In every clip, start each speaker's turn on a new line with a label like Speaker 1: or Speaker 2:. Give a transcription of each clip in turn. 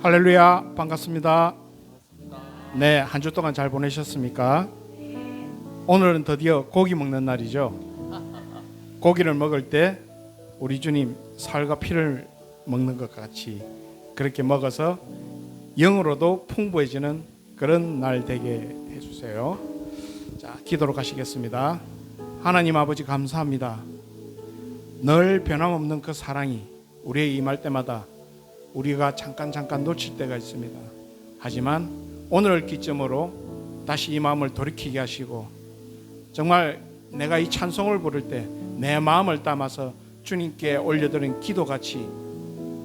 Speaker 1: 할렐루야, 반갑습니다. 네, 한 주 동안 잘 보내셨습니까? 오늘은 드디어 고기 먹는 날이죠. 고기를 먹을 때 우리 주님 살과 피를 먹는 것 같이 그렇게 먹어서 영으로도 풍부해지는 그런 날 되게 해주세요. 자, 기도로 가시겠습니다. 하나님 아버지 감사합니다. 늘 변함없는 그 사랑이 우리에게 임할 때마다 우리가 잠깐 놓칠 때가 있습니다. 하지만 오늘을 기점으로 다시 이 마음을 돌이키게 하시고 정말 내가 이 찬송을 부를 때 내 마음을 담아서 주님께 올려드린 기도같이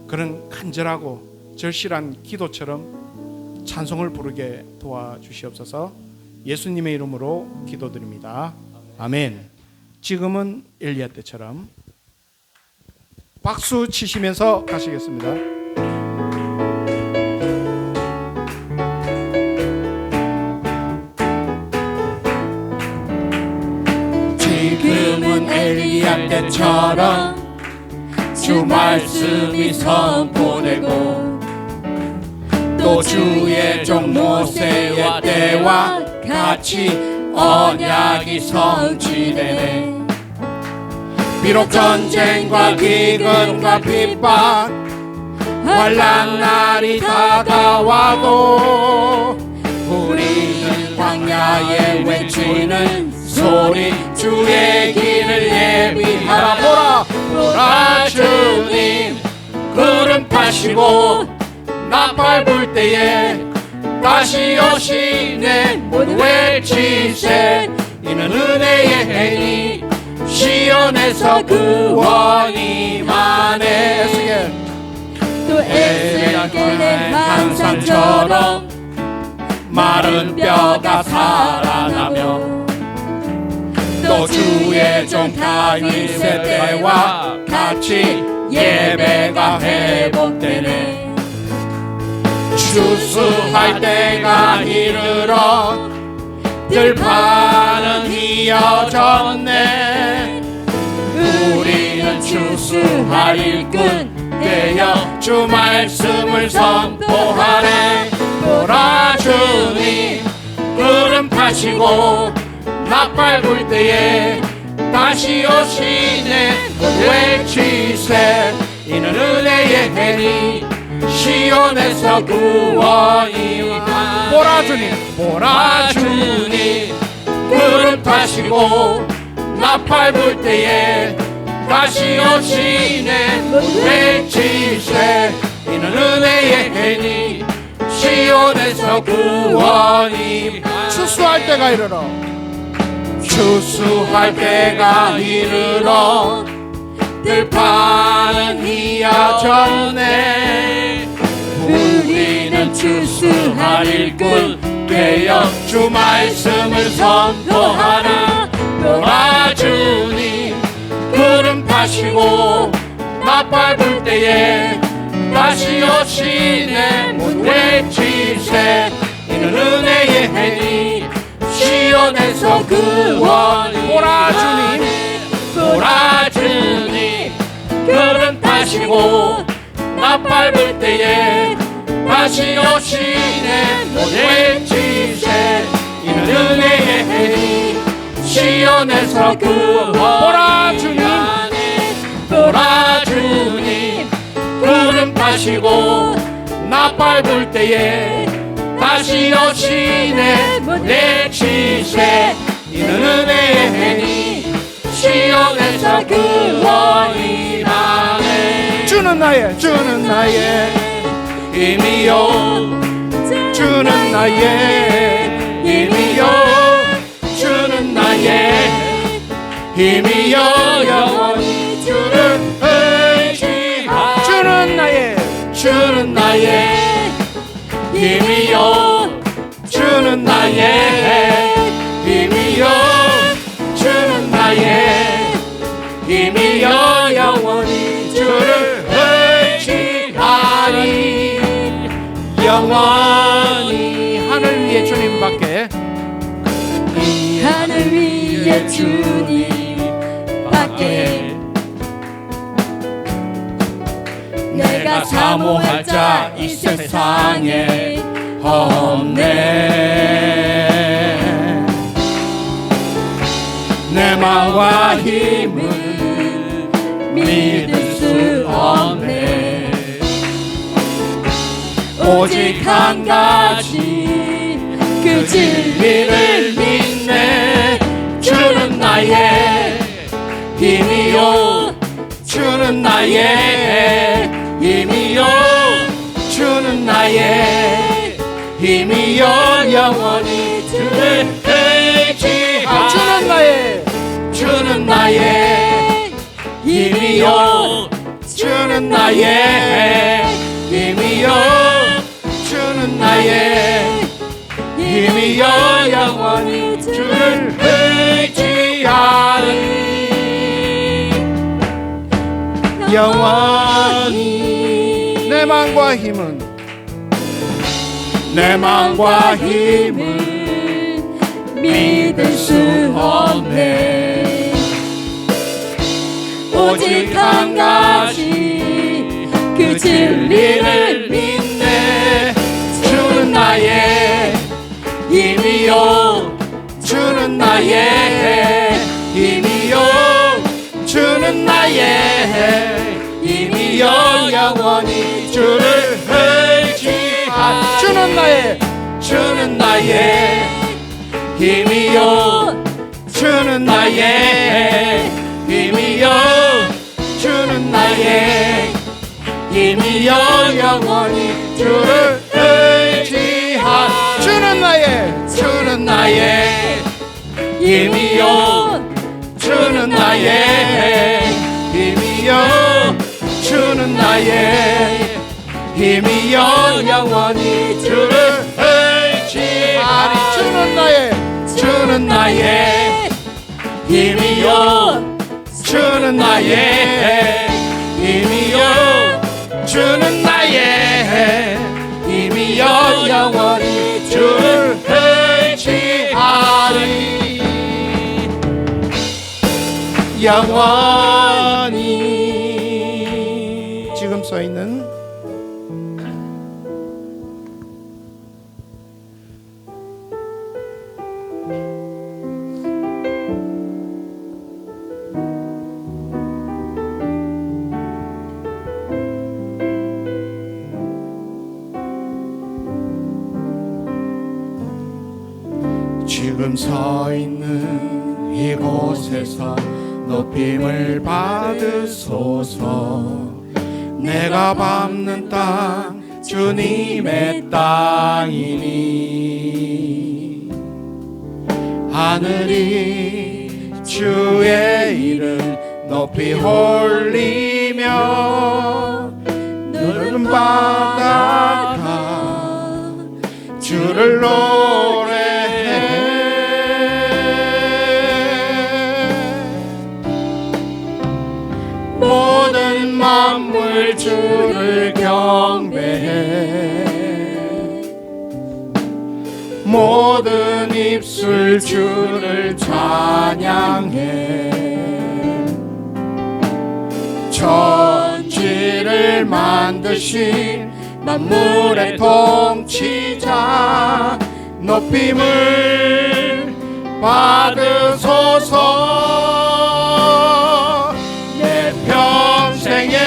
Speaker 1: 그런 간절하고 절실한 기도처럼 찬송을 부르게 도와주시옵소서. 예수님의 이름으로 기도드립니다. 아멘. 지금은 엘리야 때처럼 박수 치시면서 가시겠습니다.
Speaker 2: 지금은 엘리야 때처럼 주 말씀이 선포되고 또 주의 종 모세의 때와 같이 언약이 성취되네. 비록 전쟁과 기근과 핍박 환난날이 다가와도 우리는 광야에 외치는 소리 주의 길을 예비하라. 보라 주님 구름 타시고 나팔 불 때에 다시 오시네. 모두 외치세 이는 은혜의 해니 시온에서 구원이 임하네. 또 에스겔의 환상처럼 마른 뼈가 살아나며 또 주의 종 다윗의 때와 같이 예배가 회복되네. 추수할 때가 이르러 들판은 휘어졌네. 우리는 추수할 일꾼 되어 주 말씀을 선포하네. 보라 주님 구름 타시고 나팔 불 때에 다시 오시네. 외치세 이는 은혜의 해니 시온에서 구원이 임하네. 보라 주님 보라 주님 구름 타시고 나팔 불 때에 다시 오시네. 외치세 이는 은혜의 해니 시온에서 구원이 임하네.
Speaker 1: 추수할 때가 이르러
Speaker 2: 추수할 때가 이르러 들판은 휘어졌네. 우리는 추수할 일꾼 되어 주 말씀을 선포하라. 보라 주님 구름 타시고 나팔 불 때에 다시 오시네. 외치세 이는 은혜의 해니 시온에서 구원이.
Speaker 1: 보라 주님
Speaker 2: 보라 주님 구름 타시고 나팔 불 때에 다시 오시네. 외치세 이는 은혜의 해니 시온에서 구원.
Speaker 1: 보라 주님
Speaker 2: 보라 주님 구름 타시고 나팔 불 때에 다시 오시네. 외치세 이는 은혜의 해니 시온에서 구원이 임하네.
Speaker 1: 주는 나의
Speaker 2: 힘이요
Speaker 1: 주는 나의
Speaker 2: 힘이요 주는 나의 힘이요 영원히 주를 의지하라. 주는 나의 힘이요 주는 나의 힘이요 주는 나의 힘이요 영원히 주를 의지하리. 영원히
Speaker 1: 하늘 위에 주님밖에
Speaker 2: 이 하늘 위에 주님밖에 내가 사모할 자 이 세상에 없네. 내 마음과 힘은 믿을 수 없네. 오직 한 가지 그 진리를 믿네. 주는 나의 힘이요, 주는 나의 힘이요, 주는 나의 힘이요, 영원히 주를 의지하리. 주는 나의 힘이요, 주는 나의 힘이요, 주는 나의 힘이요, 영원히 주를 의지하리.
Speaker 1: 영원히 내 마음과 힘은
Speaker 2: 내 마음과 힘을 믿을 수 없네. 오직 한 가지 그 진리를 믿네. 주는 나의 힘이요, 주는 나의 힘이요, 주는 나의 힘이요, 영원히 주를 의지하리. 주는 나의 힘이요, 주는 나의 힘이요, 주는 나의 힘이요, 영원히 주를 의지하리. 주는 나의 힘이요, 주는 나의 힘이요, 주는 나의 힘이요, 영원히 주를 의지하리. 주는 나의 힘이요, 주는 나의 힘이요, 주는 나의 힘이요, 영원히 주를 의지하리. 영원히.
Speaker 1: 지금 써 있는
Speaker 2: 지금 서 있는 이곳에서 높임을 받으소서. 내가 밟는 땅 주님의 땅이니 하늘이 주의 이름 높이 올리며 넓은 바다가 주를 노래해. 모든 만물 주를 경배해. 모든 입술 주를 찬양해. 천지를 만드신 만물의 통치자 높임을 받으소서. 내 평생에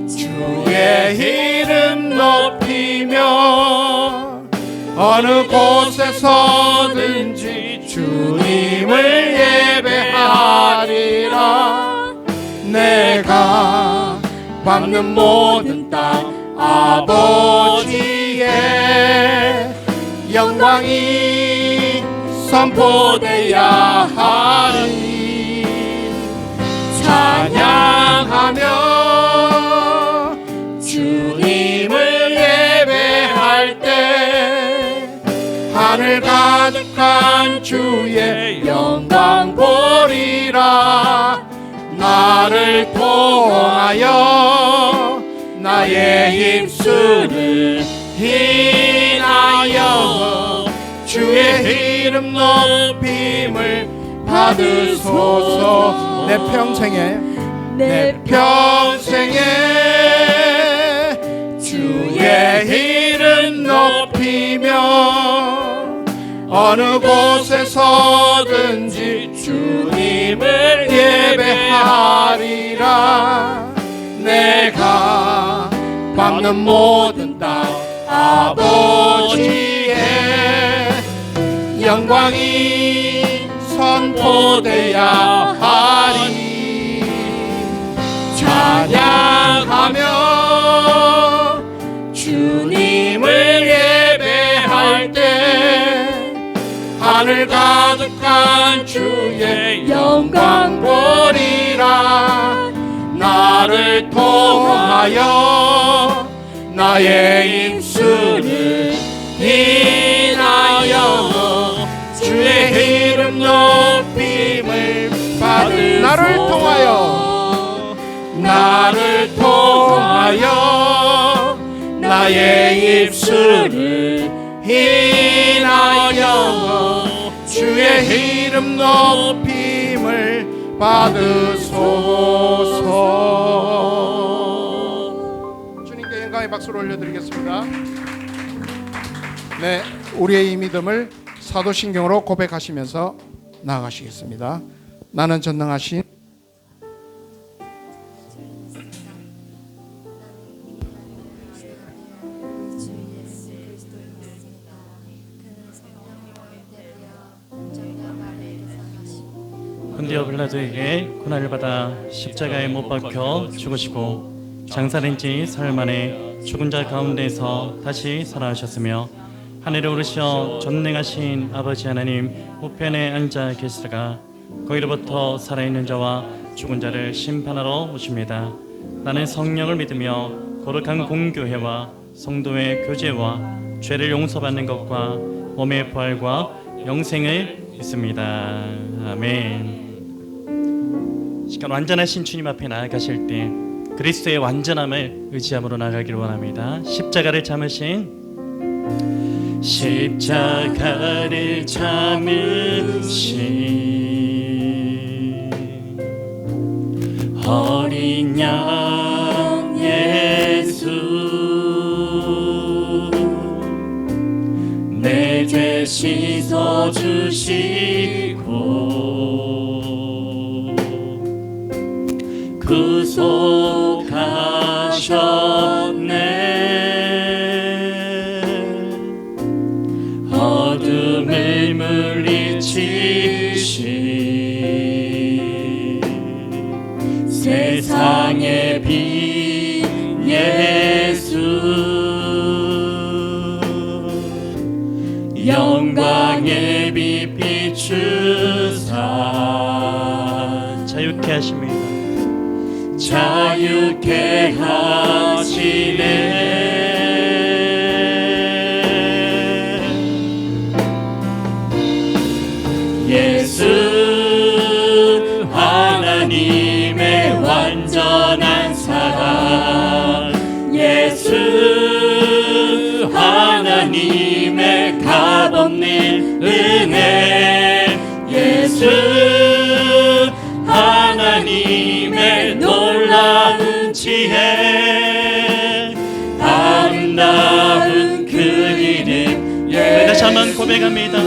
Speaker 2: 주의 이름 높이며 어느 곳에서든지 주님을 예배하리라. 내가 밟는 모든 땅 아버지의 영광이 선포되어야 하리. 찬양하며 주님을 예배할 때 하늘 가득한 주의 영광 보리라. 나를 통하여 나의 입술을 인하여 주의 이름 높임을 받으소서.
Speaker 1: 내 평생에
Speaker 2: 내 평생에 어느 곳에서든지 주님을 예배하리라. 내가 밟는 모든 땅 아버지의 영광이 선포되야 하리. 찬양하며 주님을 예배할 때 하늘 가득한 주의 영광 보리라. 나를 통하여 나의 입술을 인하여 주의 이름 높임을 받으소서. 나를 통하여 나의 입술을 인하여 주의 이름 높임을 받으소서. 주님께 영광의 박수를 올려드리겠습니다. 네, 우리의 이 믿음을 사도신경으로 고백하시면서 나아가시겠습니다. 나는 전능하신
Speaker 3: 본디오 빌라도에게 고난을 받아 십자가에 못 박혀 죽으시고 장사된 지 사흘 만에 죽은 자 가운데서 다시 살아나셨으며 하늘에 오르셔 전능하신 아버지 하나님 우편에 앉아 계시다가 거기로부터 살아있는 자와 죽은 자를 심판하러 오십니다. 나는 성령을 믿으며 거룩한 공교회와 성도의 교제와 죄를 용서받는 것과 몸의 부활과 영생을 믿습니다. 아멘. 시간 완전하신 주님 앞에 나아가실 때 그리스도의 완전함을 의지함으로 나아가기를 원합니다. 십자가를 참으신 어린 양 예수 내 죄 씻어주시고 구속하셨네. 어둠을 물리치신 세상의 빛 예수 영광의 빛 비추사 자유케 하십니다. 자유케 하시네. 예수 하나님의 완전한 사랑, 예수 하나님의 값없는 은혜, 예수 하나님의 놀라운 지혜, 아름다운 그 이름 예수. 다시 한번 고백합니다.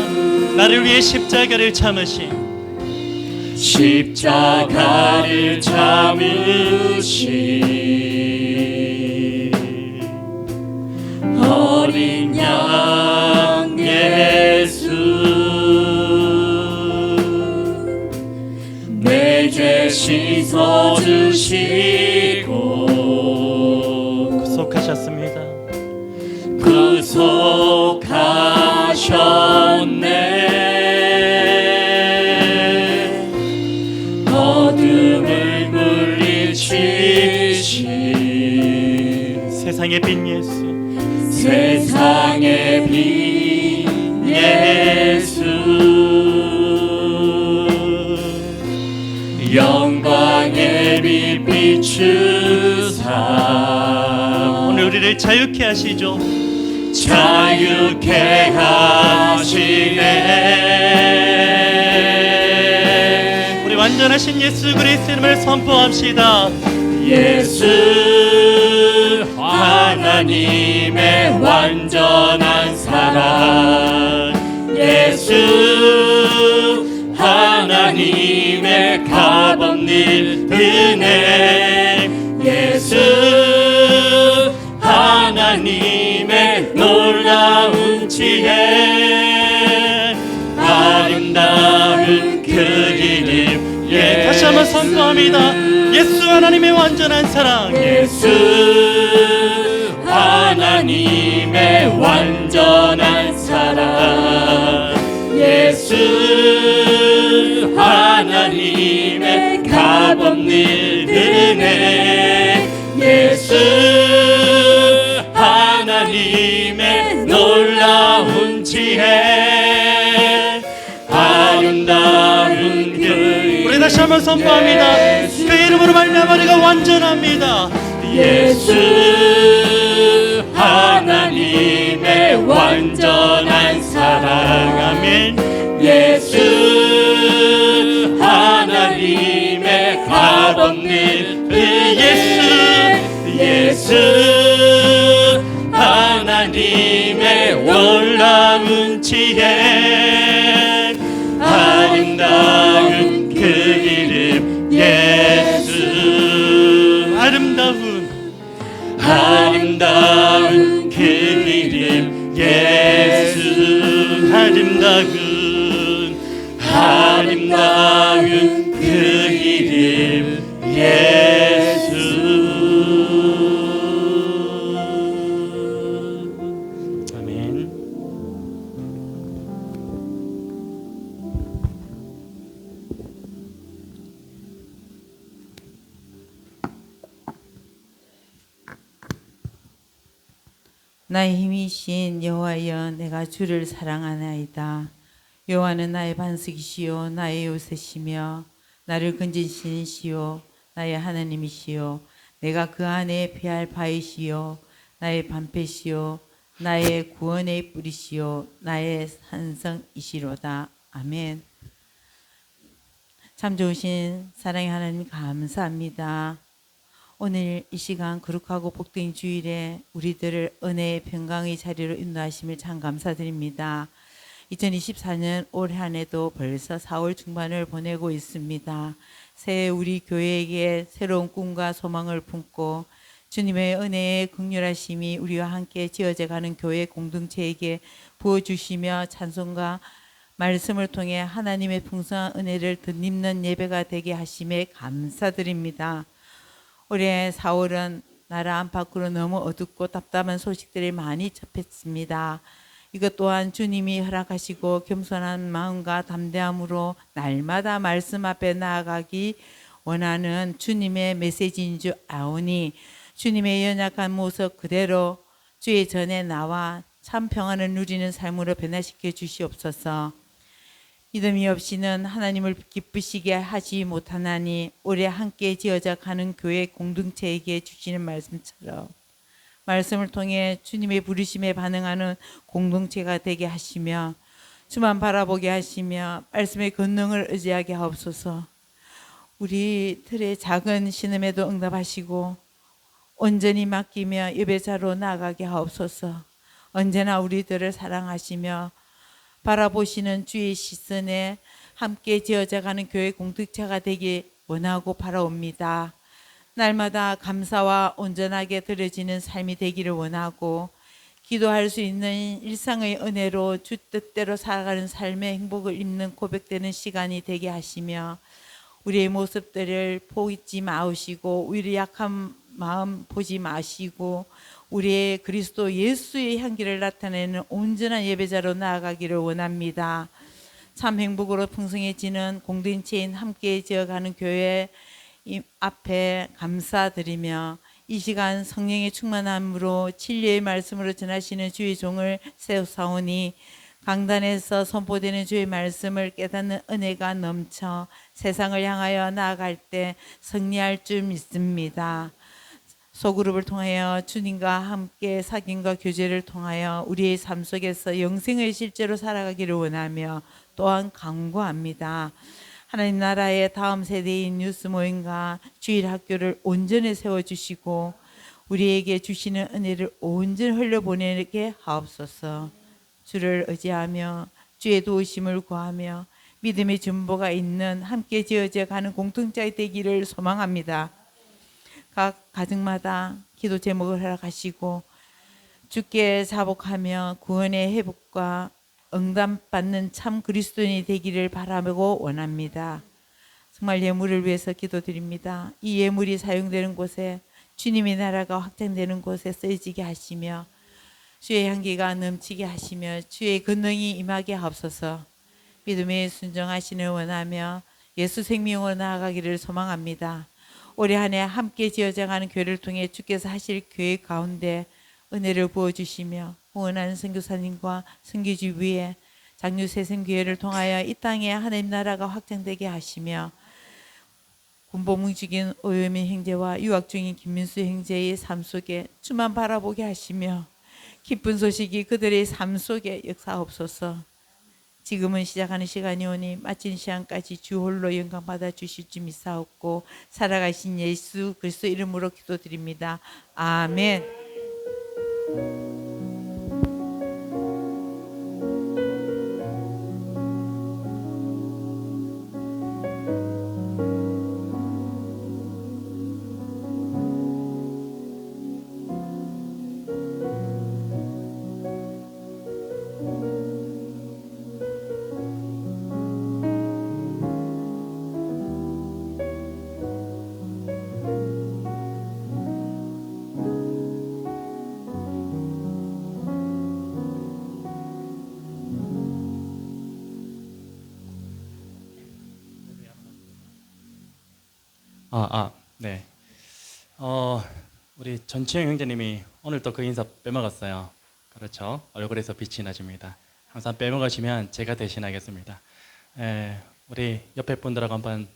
Speaker 3: 나를 위해 십자가를 참으신 십자가를 참으신 어린 양 예수 내 죄 씻어주시고 구속하셨습니다. 구속하셨네. 어둠을 물리치신 세상의 빛 예수, 세상의 빛 예수 영광의 빛 비추사 오늘 우리를 자유케 하시죠. 자유케 하시네. 우리 완전하신 예수 그리스도의 이름을 선포합시다. 예수 하나님의 완전한 사랑, 예수 하나님의 값없는 은혜 예수 하나님의 놀라운 지혜 아름다운 그 이름 다시 한번 선포합니다. 예수 하나님의 완전한 사랑 예수 하나님의 완전한 사랑 예수 하나님의 값없는 은혜 예수 하나님의 놀라운 지혜 아름다운 그 우리 다시 한번 선포합니다. 그 이름으로 말미암아 우리가 완전합니다. 예수 하나님의 완전한 사랑 아멘 예수 하나님의 값없는 그 예수 하나님의 놀라운 지혜 아름다운 그 이름 예수 아름다운 그 이름 예수 아름다운 그 이름 예수 아멘.
Speaker 4: 나의 힘이신 여호와여 내가 주를 사랑하나이다. 여호와는 나의 반석이시요 나의 요새시며 나를 건지시는 시요 나의 하나님이시요 내가 그 안에 피할 바이시요 나의 방패시요 나의 구원의 뿌리시요 나의 산성이시로다. 아멘. 참 좋으신 사랑의 하나님 감사합니다. 오늘 이 시간 거룩하고 복된 주일에 우리들을 은혜의 평강의 자리로 인도하심을 참 감사드립니다. 2024년 올해 한 해도 벌써 4월 중반을 보내고 있습니다. 새해 우리 교회에게 새로운 꿈과 소망을 품고 주님의 은혜의 긍휼하심이 우리와 함께 지어져 가는 교회 공동체에게 부어주시며 찬송과 말씀을 통해 하나님의 풍성한 은혜를 덧입는 예배가 되게 하심에 감사드립니다. 올해 4월은 나라 안팎으로 너무 어둡고 답답한 소식들이 많이 접했습니다. 이것 또한 주님이 허락하시고 겸손한 마음과 담대함으로 날마다 말씀 앞에 나아가기 원하는 주님의 메시지인 줄 아오니 주님의 연약한 모습 그대로 주의 전에 나와 참 평안을 누리는 삶으로 변화시켜 주시옵소서. 믿음이 없이는 하나님을 기쁘시게 하지 못하나니 올해 함께 지어져 가는 교회 공동체에게 주시는 말씀처럼 말씀을 통해 주님의 부르심에 반응하는 공동체가 되게 하시며 주만 바라보게 하시며 말씀의 권능을 의지하게 하옵소서. 우리 틀의 작은 신음에도 응답하시고 온전히 맡기며 예배자로 나아가게 하옵소서. 언제나 우리들을 사랑하시며 바라보시는 주의 시선에 함께 지어져가는 교회 공동체가 되기 원하고 바라옵니다. 날마다 감사와 온전하게 드려지는 삶이 되기를 원하고 기도할 수 있는 일상의 은혜로 주 뜻대로 살아가는 삶의 행복을 입는 고백되는 시간이 되게 하시며 우리의 모습들을 보이지 마시고 우리의 약한 마음 보지 마시고 우리의 그리스도 예수의 향기를 나타내는 온전한 예배자로 나아가기를 원합니다. 참 행복으로 풍성해지는 공동체인 함께 지어가는 교회 앞에 감사드리며 이 시간 성령의 충만함으로 진리의 말씀으로 전하시는 주의 종을 세우사오니 강단에서 선포되는 주의 말씀을 깨닫는 은혜가 넘쳐 세상을 향하여 나아갈 때 승리할 줄 믿습니다. 소그룹을 통하여 주님과 함께 사귐과 교제를 통하여 우리의 삶 속에서 영생을 실제로 살아가기를 원하며 또한 간구합니다. 하나님 나라의 다음 세대인 뉴스 모임과 주일 학교를 온전히 세워주시고 우리에게 주시는 은혜를 온전히 흘려보내게 하옵소서. 주를 의지하며 주의 도우심을 구하며 믿음의 전보가 있는 함께 지어져 가는 공동체 되기를 소망합니다. 각 가정마다 기도 제목을 허락하시고 주께 자복하며 구원의 회복과 응답받는 참 그리스도인이 되기를 바라고 원합니다. 정말 예물을 위해서 기도드립니다. 이 예물이 사용되는 곳에 주님의 나라가 확장되는 곳에 쓰여지게 하시며 주의 향기가 넘치게 하시며 주의 권능이 임하게 하옵소서. 믿음에 순종하시는 원하며 예수 생명으로 나아가기를 소망합니다. 올해 한 해 함께 지어져가는 교회를 통해 주께서 하실 계획 가운데 은혜를 부어주시며 후원하는 선교사님과 선교지 위에 장류 세생교회를 통하여 이 땅에 하나님 나라가 확장되게 하시며 군복무 중인 오유민 형제와 유학 중인 김민수 형제의 삶 속에 주만 바라보게 하시며 기쁜 소식이 그들의 삶 속에 역사하옵소서. 지금은 시작하는 시간이 오니 마치는 시간까지 주 홀로 영광 받아 주실 줄 믿사옵고 살아가신 예수 그리스도 이름으로 기도드립니다. 아멘.
Speaker 3: 네. 우리 전치영 형제님이 오늘 또 그 인사 빼먹었어요. 그렇죠? 얼굴에서 빛이 나십니다. 항상 빼먹으시면 제가 대신하겠습니다. 우리 옆에 분들하고 한번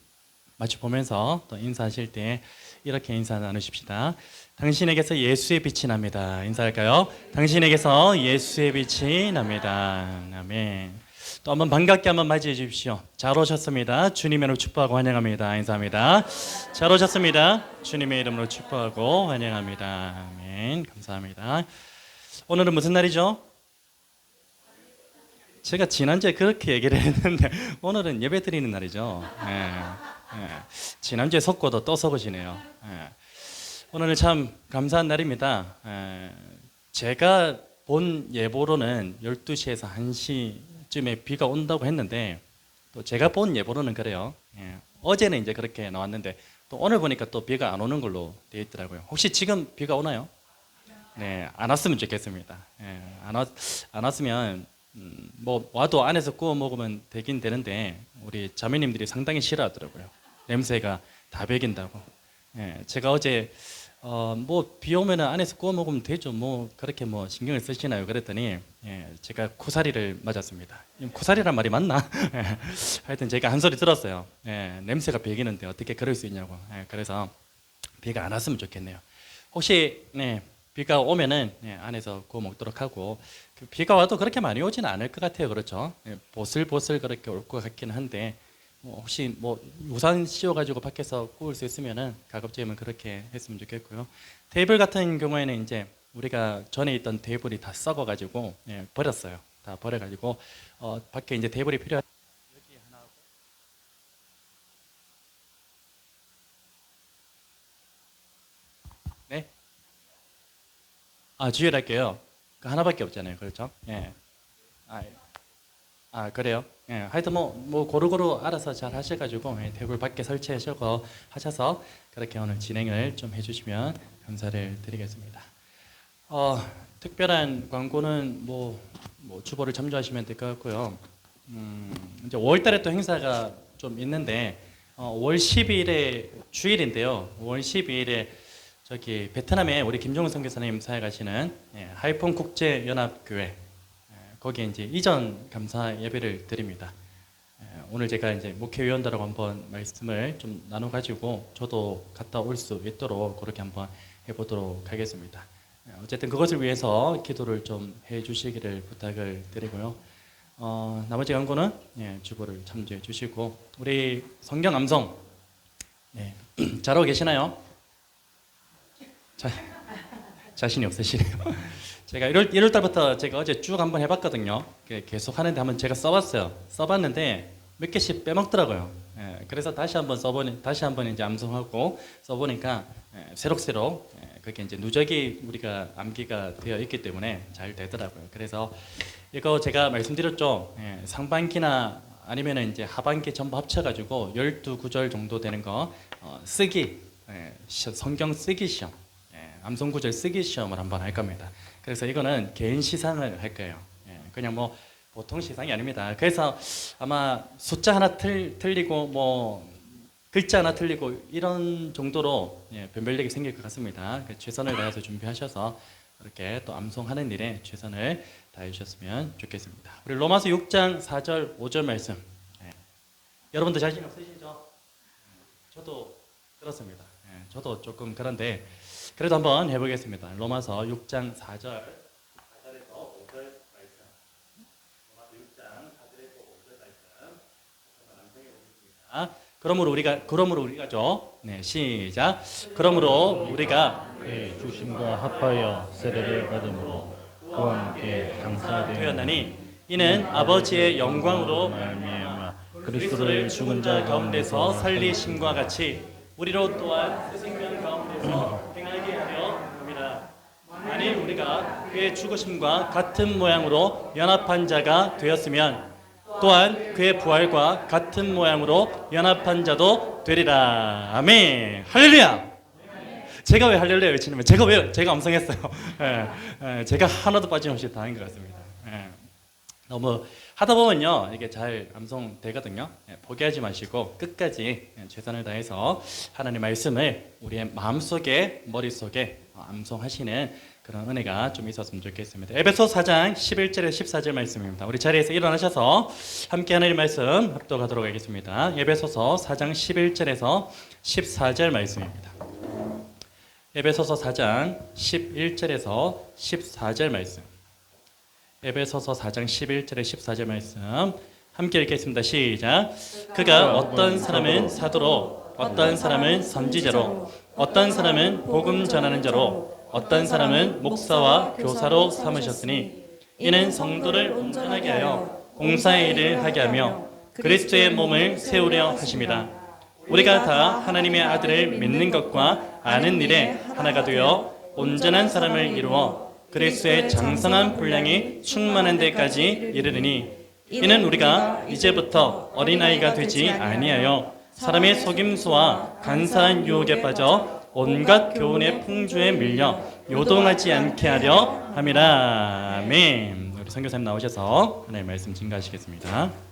Speaker 3: 마주 보면서 또 인사하실 때 이렇게 인사 나누십시다. 당신에게서 예수의 빛이 납니다. 인사할까요? 당신에게서 예수의 빛이 납니다. 아멘. 또 한번 반갑게 한번 맞이해 주십시오. 잘 오셨습니다. 주님의 이름으로 축복하고 환영합니다. 인사합니다. 잘 오셨습니다. 주님의 이름으로 축복하고 환영합니다. 아멘. 감사합니다. 오늘은 무슨 날이죠? 제가 지난주에 그렇게 얘기를 했는데 오늘은 예배 드리는 날이죠. 지난주에 속고도 또 속으시네요. 오늘은 참 감사한 날입니다. 제가 본 예보로는 12시에서 1시쯤에 비가 온다고 했는데 또 제가 본 예보로는 그래요. 어제는 이제 그렇게 나왔는데 또 오늘 보니까 또 비가 안 오는 걸로 되어 있더라고요. 혹시 지금 비가 오나요? 네, 안 왔으면 좋겠습니다. 안 왔으면 뭐 와도 안에서 구워 먹으면 되긴 되는데 우리 자매님들이 상당히 싫어하더라고요. 냄새가 다 배긴다고. 제가 어제 뭐 비 오면은 안에서 구워 먹으면 되죠. 뭐 그렇게 뭐 신경을 쓰시나요? 그랬더니 제가 코사리를 맞았습니다. 코사리란 말이 맞나? 하여튼 제가 한 소리 들었어요. 냄새가 배기는데 어떻게 그럴 수 있냐고. 그래서 비가 안 왔으면 좋겠네요. 혹시 비가 오면은 안에서 구워 먹도록 하고 비가 와도 그렇게 많이 오지는 않을 것 같아요. 그렇죠? 보슬보슬 그렇게 올 것 같기는 한데 혹시 뭐 우산 씌워가지고 밖에서 구울 수 있으면은 가급적이면 그렇게 했으면 좋겠고요. 테이블 같은 경우에는 이제 우리가 전에 있던 테이블이 다 썩어가지고 버렸어요. 다 버려가지고 밖에 이제 테이블이 필요한 여기 하나 하고 네. 주의할게요. 그 하나밖에 없잖아요. 그렇죠? 그래요? 하여튼 뭐 고루고루 알아서 잘 하셔가지고 테이블 밖에 설치하셔서 하셔서 그렇게 오늘 진행을 좀 해주시면 감사를 드리겠습니다. 특별한 광고는 뭐 주보를 참조하시면 될 것 같고요. 이제 5월달에 또 행사가 좀 있는데 5월 10일에 주일인데요. 5월 12일에 저기 베트남에 우리 김종훈 선교사님 사역하시는 하이폰 국제연합교회 거기에 이제 이전 감사 예배를 드립니다. 오늘 제가 이제 목회위원들하고 한번 말씀을 좀 나눠가지고 저도 갔다 올 수 있도록 그렇게 한번 해보도록 하겠습니다. 어쨌든 그것을 위해서 기도를 좀 해주시기를 부탁을 드리고요. 나머지 광고는 주보를 참조해 주시고 우리 성경 암송 잘하고 계시나요? 자신이 없으시네요. 제가 1월 달부터 제가 어제 쭉 한번 해봤거든요. 계속 하는데 한번 제가 써봤어요. 써봤는데 몇 개씩 빼먹더라고요. 예, 그래서 다시 한번 이제 암송하고 써보니까 새록새록 그게 이제 누적이 우리가 암기가 되어 있기 때문에 잘 되더라고요. 그래서 이거 제가 말씀드렸죠. 상반기나 아니면은 이제 하반기 전부 합쳐가지고 12구절 정도 되는 거 쓰기, 성경 쓰기 시험, 암송구절 쓰기 시험을 한번 할 겁니다. 그래서 이거는 개인 시상을 할 거예요. 그냥 뭐 보통 시상이 아닙니다. 그래서 아마 숫자 하나 틀리고 뭐 글자 하나 틀리고 이런 정도로 변별력이 생길 것 같습니다. 최선을 다해서 준비하셔서 이렇게 또 암송하는 일에 최선을 다해 주셨으면 좋겠습니다. 우리 로마서 6장 4절 5절 말씀. 여러분들 자신 없으시죠? 저도 그렇습니다. 저도 조금 그런데 그래도 한번 해보겠습니다. 로마서 6장 4절 4절에서 5절 말씀. 로마서 6장 4절에서 5절 말씀. 한번 암송해 보겠습니다. 그러므로 우리가죠. 네, 시작. 그러므로 우리가
Speaker 5: 그의 주심과 합하여 세례를 받음으로 그와 함께
Speaker 3: 되었나니 이는 아버지의 영광으로
Speaker 5: 말미암아
Speaker 3: 그리스도를 죽은 자 가운데서 살리심과 같이 우리로 또한 생명 가운데서 행하게 하려 합니다. 만일 우리가 그의 죽으심과 같은 모양으로 연합한 자가 되었으면 또한 그의 부활과 같은 모양으로 연합한 자도 되리라. 아멘. 할렐루야. 제가 왜 할렐루야 외치냐면 제가 암송했어요. 제가 하나도 빠짐없이 다 한 것 같습니다. 너무 하다 보면요 이게 잘 암송되거든요. 포기하지 마시고 끝까지 최선을 다해서 하나님의 말씀을 우리의 마음속에 머릿속에 암송하시는 그런 은혜가 좀 있었으면 좋겠습니다. 에베소 4장 11절에서 14절 말씀입니다. 우리 자리에서 일어나셔서 함께 하나님의 말씀 합독하도록 하겠습니다. 에베소서 4장 11절에서 14절 말씀입니다. 에베소서 4장 11절에서 14절 말씀. 에베소서 4장 11절에 14절 말씀 함께 읽겠습니다. 시작. 그가 어떤 사람은 사도로, 어떤 사람은 선지자로, 어떤 사람은 복음 전하는 자로, 어떤 사람은 목사와 교사로 삼으셨으니 이는 성도를 온전하게 하여 공사의 일을 하게 하며 그리스도의 몸을 세우려 하십니다. 우리가 다 하나님의 아들을 믿는 것과 아는 일에 하나가 되어 온전한 사람을 이루어 그리스도의 장성한 분량이 충만한 데까지 이르르니 이는 우리가 이제부터 어린아이가 되지 아니하여 사람의 속임수와 간사한 유혹에 빠져 온갖 교훈의 풍조에 밀려 요동하지 않게 하려 함이라. 아멘. 우리 선교사님 나오셔서 하나님의 말씀 증거하시겠습니다.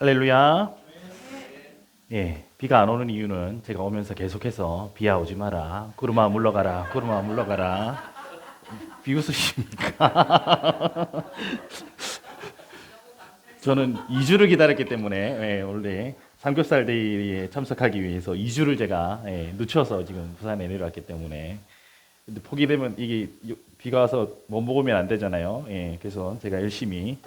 Speaker 5: 할렐루야. 예, 비가 안 오는 이유는 제가 오면서 계속해서 비야 오지 마라, 구름아 물러가라, 구름아 물러가라. 비웃으십니까? 저는 2주를 기다렸기 때문에 원래 삼겹살 데이에 참석하기 위해서 2주를 제가 늦춰서 지금 부산에 내려왔기 때문에 근데 포기되면 이게 비가 와서 못 먹으면 안 되잖아요. 그래서 제가 열심히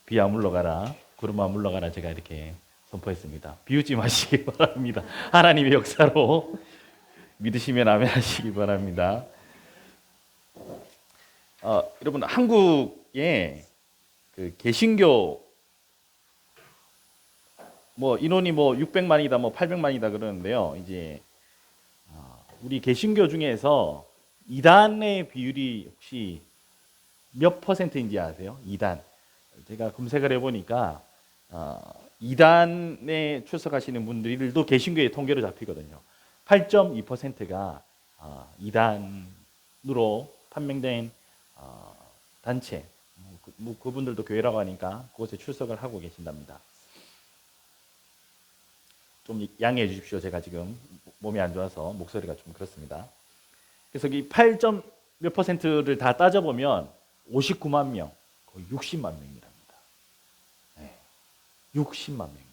Speaker 5: 비야 물러가라, 구름아 물러가라 제가 이렇게 선포했습니다. 비웃지 마시기 바랍니다. 하나님의 역사로 믿으시면 아멘 하시기 바랍니다. 여러분 한국에 그 개신교 뭐 인원이 뭐 600만이다 뭐 800만이다 그러는데요. 이제 우리 개신교 중에서 이단의 비율이 혹시 몇 퍼센트인지 아세요? 이단. 제가 검색을 해보니까 이단에 출석하시는 분들도 개신교의 통계로 잡히거든요. 8.2%가 이단으로 판명된 단체, 뭐 그분들도 교회라고 하니까 그곳에 출석을 하고 계신답니다. 좀 양해해 주십시오. 제가 지금 몸이 안 좋아서 목소리가 좀 그렇습니다. 그래서 이 8. 몇 퍼센트를 다 따져보면 59만 명, 거의 60만 명이랍니다. 60만 명입니다.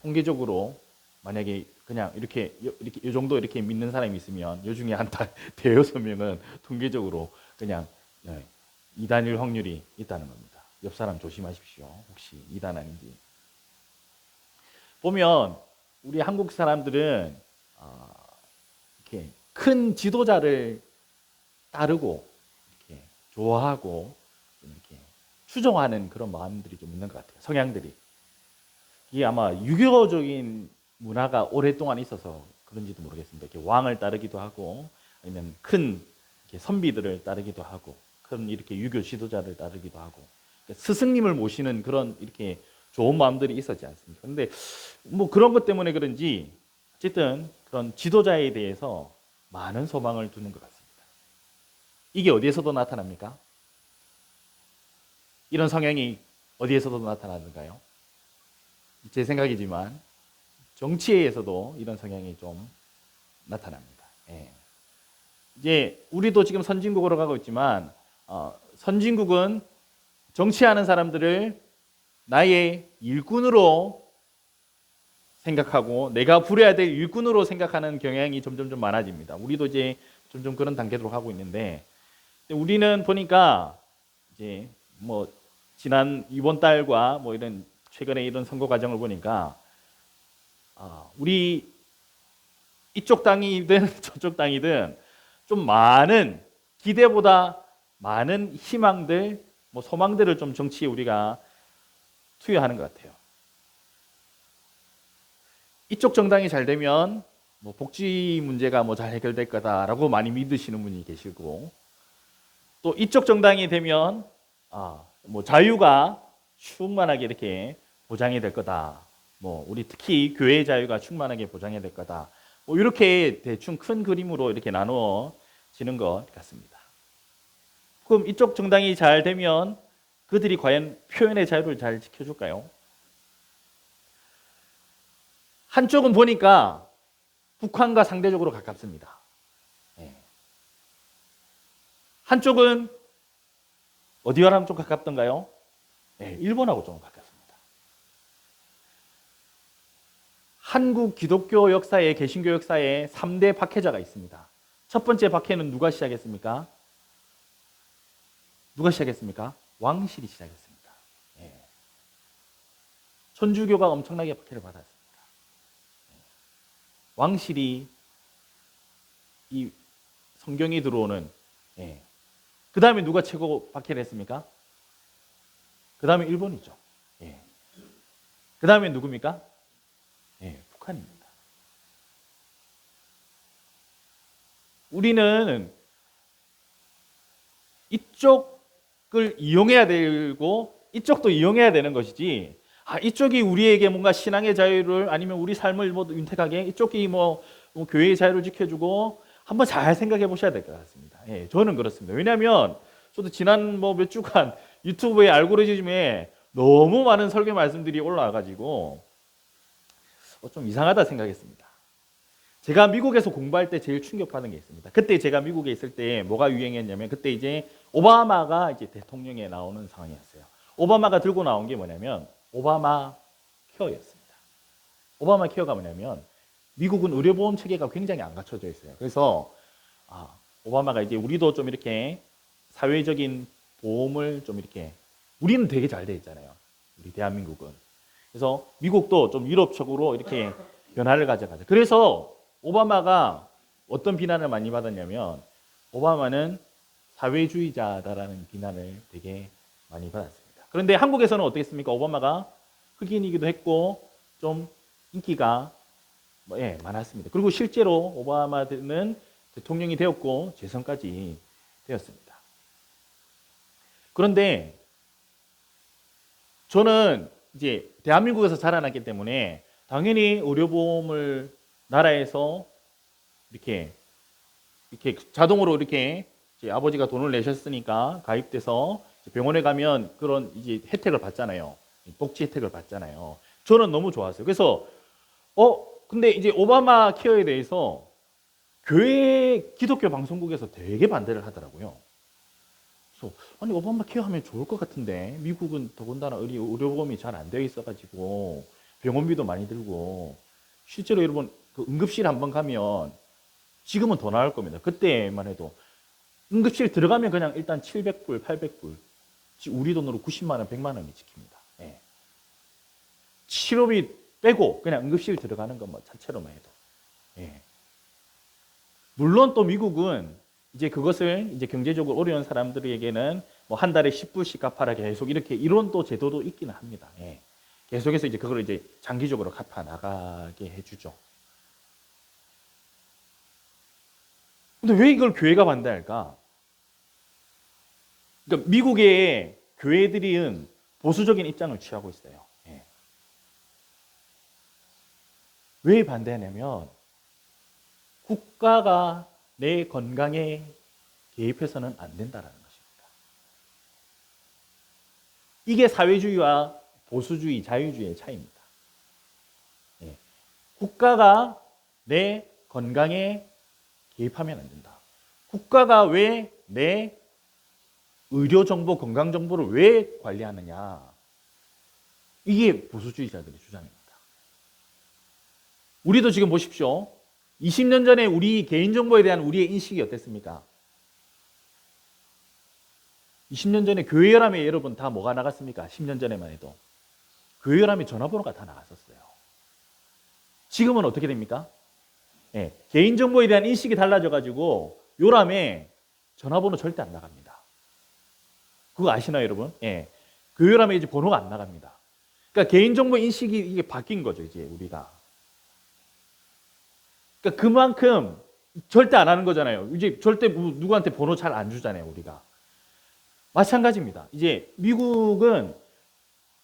Speaker 5: 통계적으로 만약에 그냥 이렇게 이 정도 이렇게 믿는 사람이 있으면 요 중에 한 대여섯 명은 통계적으로 그냥 이단일 확률이 있다는 겁니다. 옆 사람 조심하십시오. 혹시 이단 아닌지. 보면 우리 한국 사람들은 이렇게 큰 지도자를 따르고 이렇게 좋아하고 이렇게 추종하는 그런 마음들이 좀 있는 것 같아요. 성향들이. 이게 아마 유교적인 문화가 오랫동안 있어서 그런지도 모르겠습니다. 이렇게 왕을 따르기도 하고 아니면 큰 이렇게 선비들을 따르기도 하고 큰 이렇게 유교 지도자를 따르기도 하고 스승님을 모시는 그런 이렇게 좋은 마음들이 있었지 않습니까? 그런데 뭐 그런 것 때문에 그런지 어쨌든 그런 지도자에 대해서 많은 소망을 두는 것 같습니다. 이게 어디에서도 나타납니까? 이런 성향이 어디에서도 나타나는가요? 제 생각이지만 정치에서도 이런 성향이 좀 나타납니다. 예. 이제 우리도 지금 선진국으로 가고 있지만 선진국은 정치하는 사람들을 나의 일꾼으로 생각하고 내가 부려야 될 일꾼으로 생각하는 경향이 점점 많아집니다. 우리도 이제 점점 그런 단계로 가고 있는데 우리는 보니까 이제 뭐 지난 이번 달과 뭐 이런 최근에 이런 선거 과정을 보니까 우리 이쪽 당이든 저쪽 당이든 좀 많은 기대보다 많은 희망들, 뭐 소망들을 좀 정치에 우리가 투여하는 것 같아요. 이쪽 정당이 잘 되면 뭐 복지 문제가 뭐 잘 해결될 거다라고 많이 믿으시는 분이 계시고 또 이쪽 정당이 되면 뭐 자유가 충만하게 이렇게 보장이 될 거다. 뭐 우리 특히 교회의 자유가 충만하게 보장이 될 거다. 뭐 이렇게 대충 큰 그림으로 이렇게 나누어지는 것 같습니다. 그럼 이쪽 정당이 잘 되면 그들이 과연 표현의 자유를 잘 지켜줄까요? 한쪽은 보니까 북한과 상대적으로 가깝습니다. 한쪽은 어디와랑 좀 가깝던가요? 일본하고 좀 가깝습니다. 한국 기독교 역사에 개신교 역사에 3대 박해자가 있습니다. 첫 번째 박해는 누가 시작했습니까? 누가 시작했습니까? 왕실이 시작했습니다. 천주교가 엄청나게 박해를 받았습니다. 왕실이 이 성경이 들어오는 그 다음에 누가 최고 박해를 했습니까? 그 다음에 일본이죠. 그 다음에 누굽니까? 북한입니다. 우리는 이쪽을 이용해야 되고 이쪽도 이용해야 되는 것이지 이쪽이 우리에게 뭔가 신앙의 자유를 아니면 우리 삶을 뭐 윤택하게 이쪽이 뭐 교회의 자유를 지켜주고 한번 잘 생각해 보셔야 될 것 같습니다. 저는 그렇습니다. 왜냐하면 저도 지난 뭐 몇 주간 유튜브의 알고리즘에 너무 많은 설교 말씀들이 올라와가지고 좀 이상하다 생각했습니다. 제가 미국에서 공부할 때 제일 충격받은 게 있습니다. 그때 제가 미국에 있을 때 뭐가 유행했냐면 그때 이제 오바마가 이제 대통령에 나오는 상황이었어요. 오바마가 들고 나온 게 뭐냐면 오바마 케어였습니다. 오바마 케어가 뭐냐면 미국은 의료보험 체계가 굉장히 안 갖춰져 있어요. 그래서 오바마가 이제 우리도 좀 이렇게 사회적인 보험을 좀 이렇게 우리는 되게 잘 돼 있잖아요. 우리 대한민국은. 그래서 미국도 좀 유럽적으로 이렇게 변화를 가져가자. 그래서 오바마가 어떤 비난을 많이 받았냐면 오바마는 사회주의자다라는 비난을 되게 많이 받았습니다. 그런데 한국에서는 어떻겠습니까? 오바마가 흑인이기도 했고 좀 인기가 많았습니다. 그리고 실제로 오바마는 대통령이 되었고 재선까지 되었습니다. 그런데 저는 이제 대한민국에서 자라났기 때문에 당연히 의료보험을 나라에서 이렇게 자동으로 이렇게 이제 아버지가 돈을 내셨으니까 가입돼서 병원에 가면 그런 이제 혜택을 받잖아요. 복지 혜택을 받잖아요. 저는 너무 좋았어요. 그래서 근데 이제 오바마 케어에 대해서 교회 기독교 방송국에서 되게 반대를 하더라고요. 그래서 아니 오바마 케어 하면 좋을 것 같은데 미국은 더군다나 의료보험이 잘 안 되어 있어가지고 병원비도 많이 들고 실제로 여러분 그 응급실 한번 가면 지금은 더 나을 겁니다. 그때만 해도 응급실 들어가면 그냥 일단 700불, 800불, 우리 돈으로 90만 원, 100만 원이 지킵니다. 예. 치료비 빼고 그냥 응급실 들어가는 것만 자체로만 해도. 예. 물론 또 미국은 이제 그것을 이제 경제적으로 어려운 사람들에게는 뭐 한 달에 10불씩 갚아라 계속 이렇게 이런 또 제도도 있기는 합니다. 예. 계속해서 이제 그걸 이제 장기적으로 갚아 나가게 해주죠. 근데 왜 이걸 교회가 반대할까? 그러니까 미국의 교회들은 보수적인 입장을 취하고 있어요. 예. 왜 반대하냐면 국가가 내 건강에 개입해서는 안 된다라는 것입니다. 이게 사회주의와 보수주의, 자유주의의 차이입니다. 예. 국가가 내 건강에 개입하면 안 된다. 국가가 왜 내 의료정보, 건강정보를 왜 관리하느냐. 이게 보수주의자들의 주장입니다. 우리도 지금 보십시오. 20년 전에 우리 개인정보에 대한 우리의 인식이 어땠습니까? 20년 전에 교회열함에 여러분 다 뭐가 나갔습니까? 10년 전에만 해도. 교회열함에 전화번호가 다 나갔었어요. 지금은 어떻게 됩니까? 예, 개인정보에 대한 인식이 달라져가지고 요람에 전화번호 절대 안 나갑니다. 그거 아시나요, 여러분? 예, 교회열함에 이제 번호가 안 나갑니다. 그러니까 개인정보 인식이 이게 바뀐 거죠, 이제 우리가. 그러니까 그만큼 절대 안 하는 거잖아요. 이제 절대 누구한테 번호 잘 안 주잖아요, 우리가. 마찬가지입니다. 이제 미국은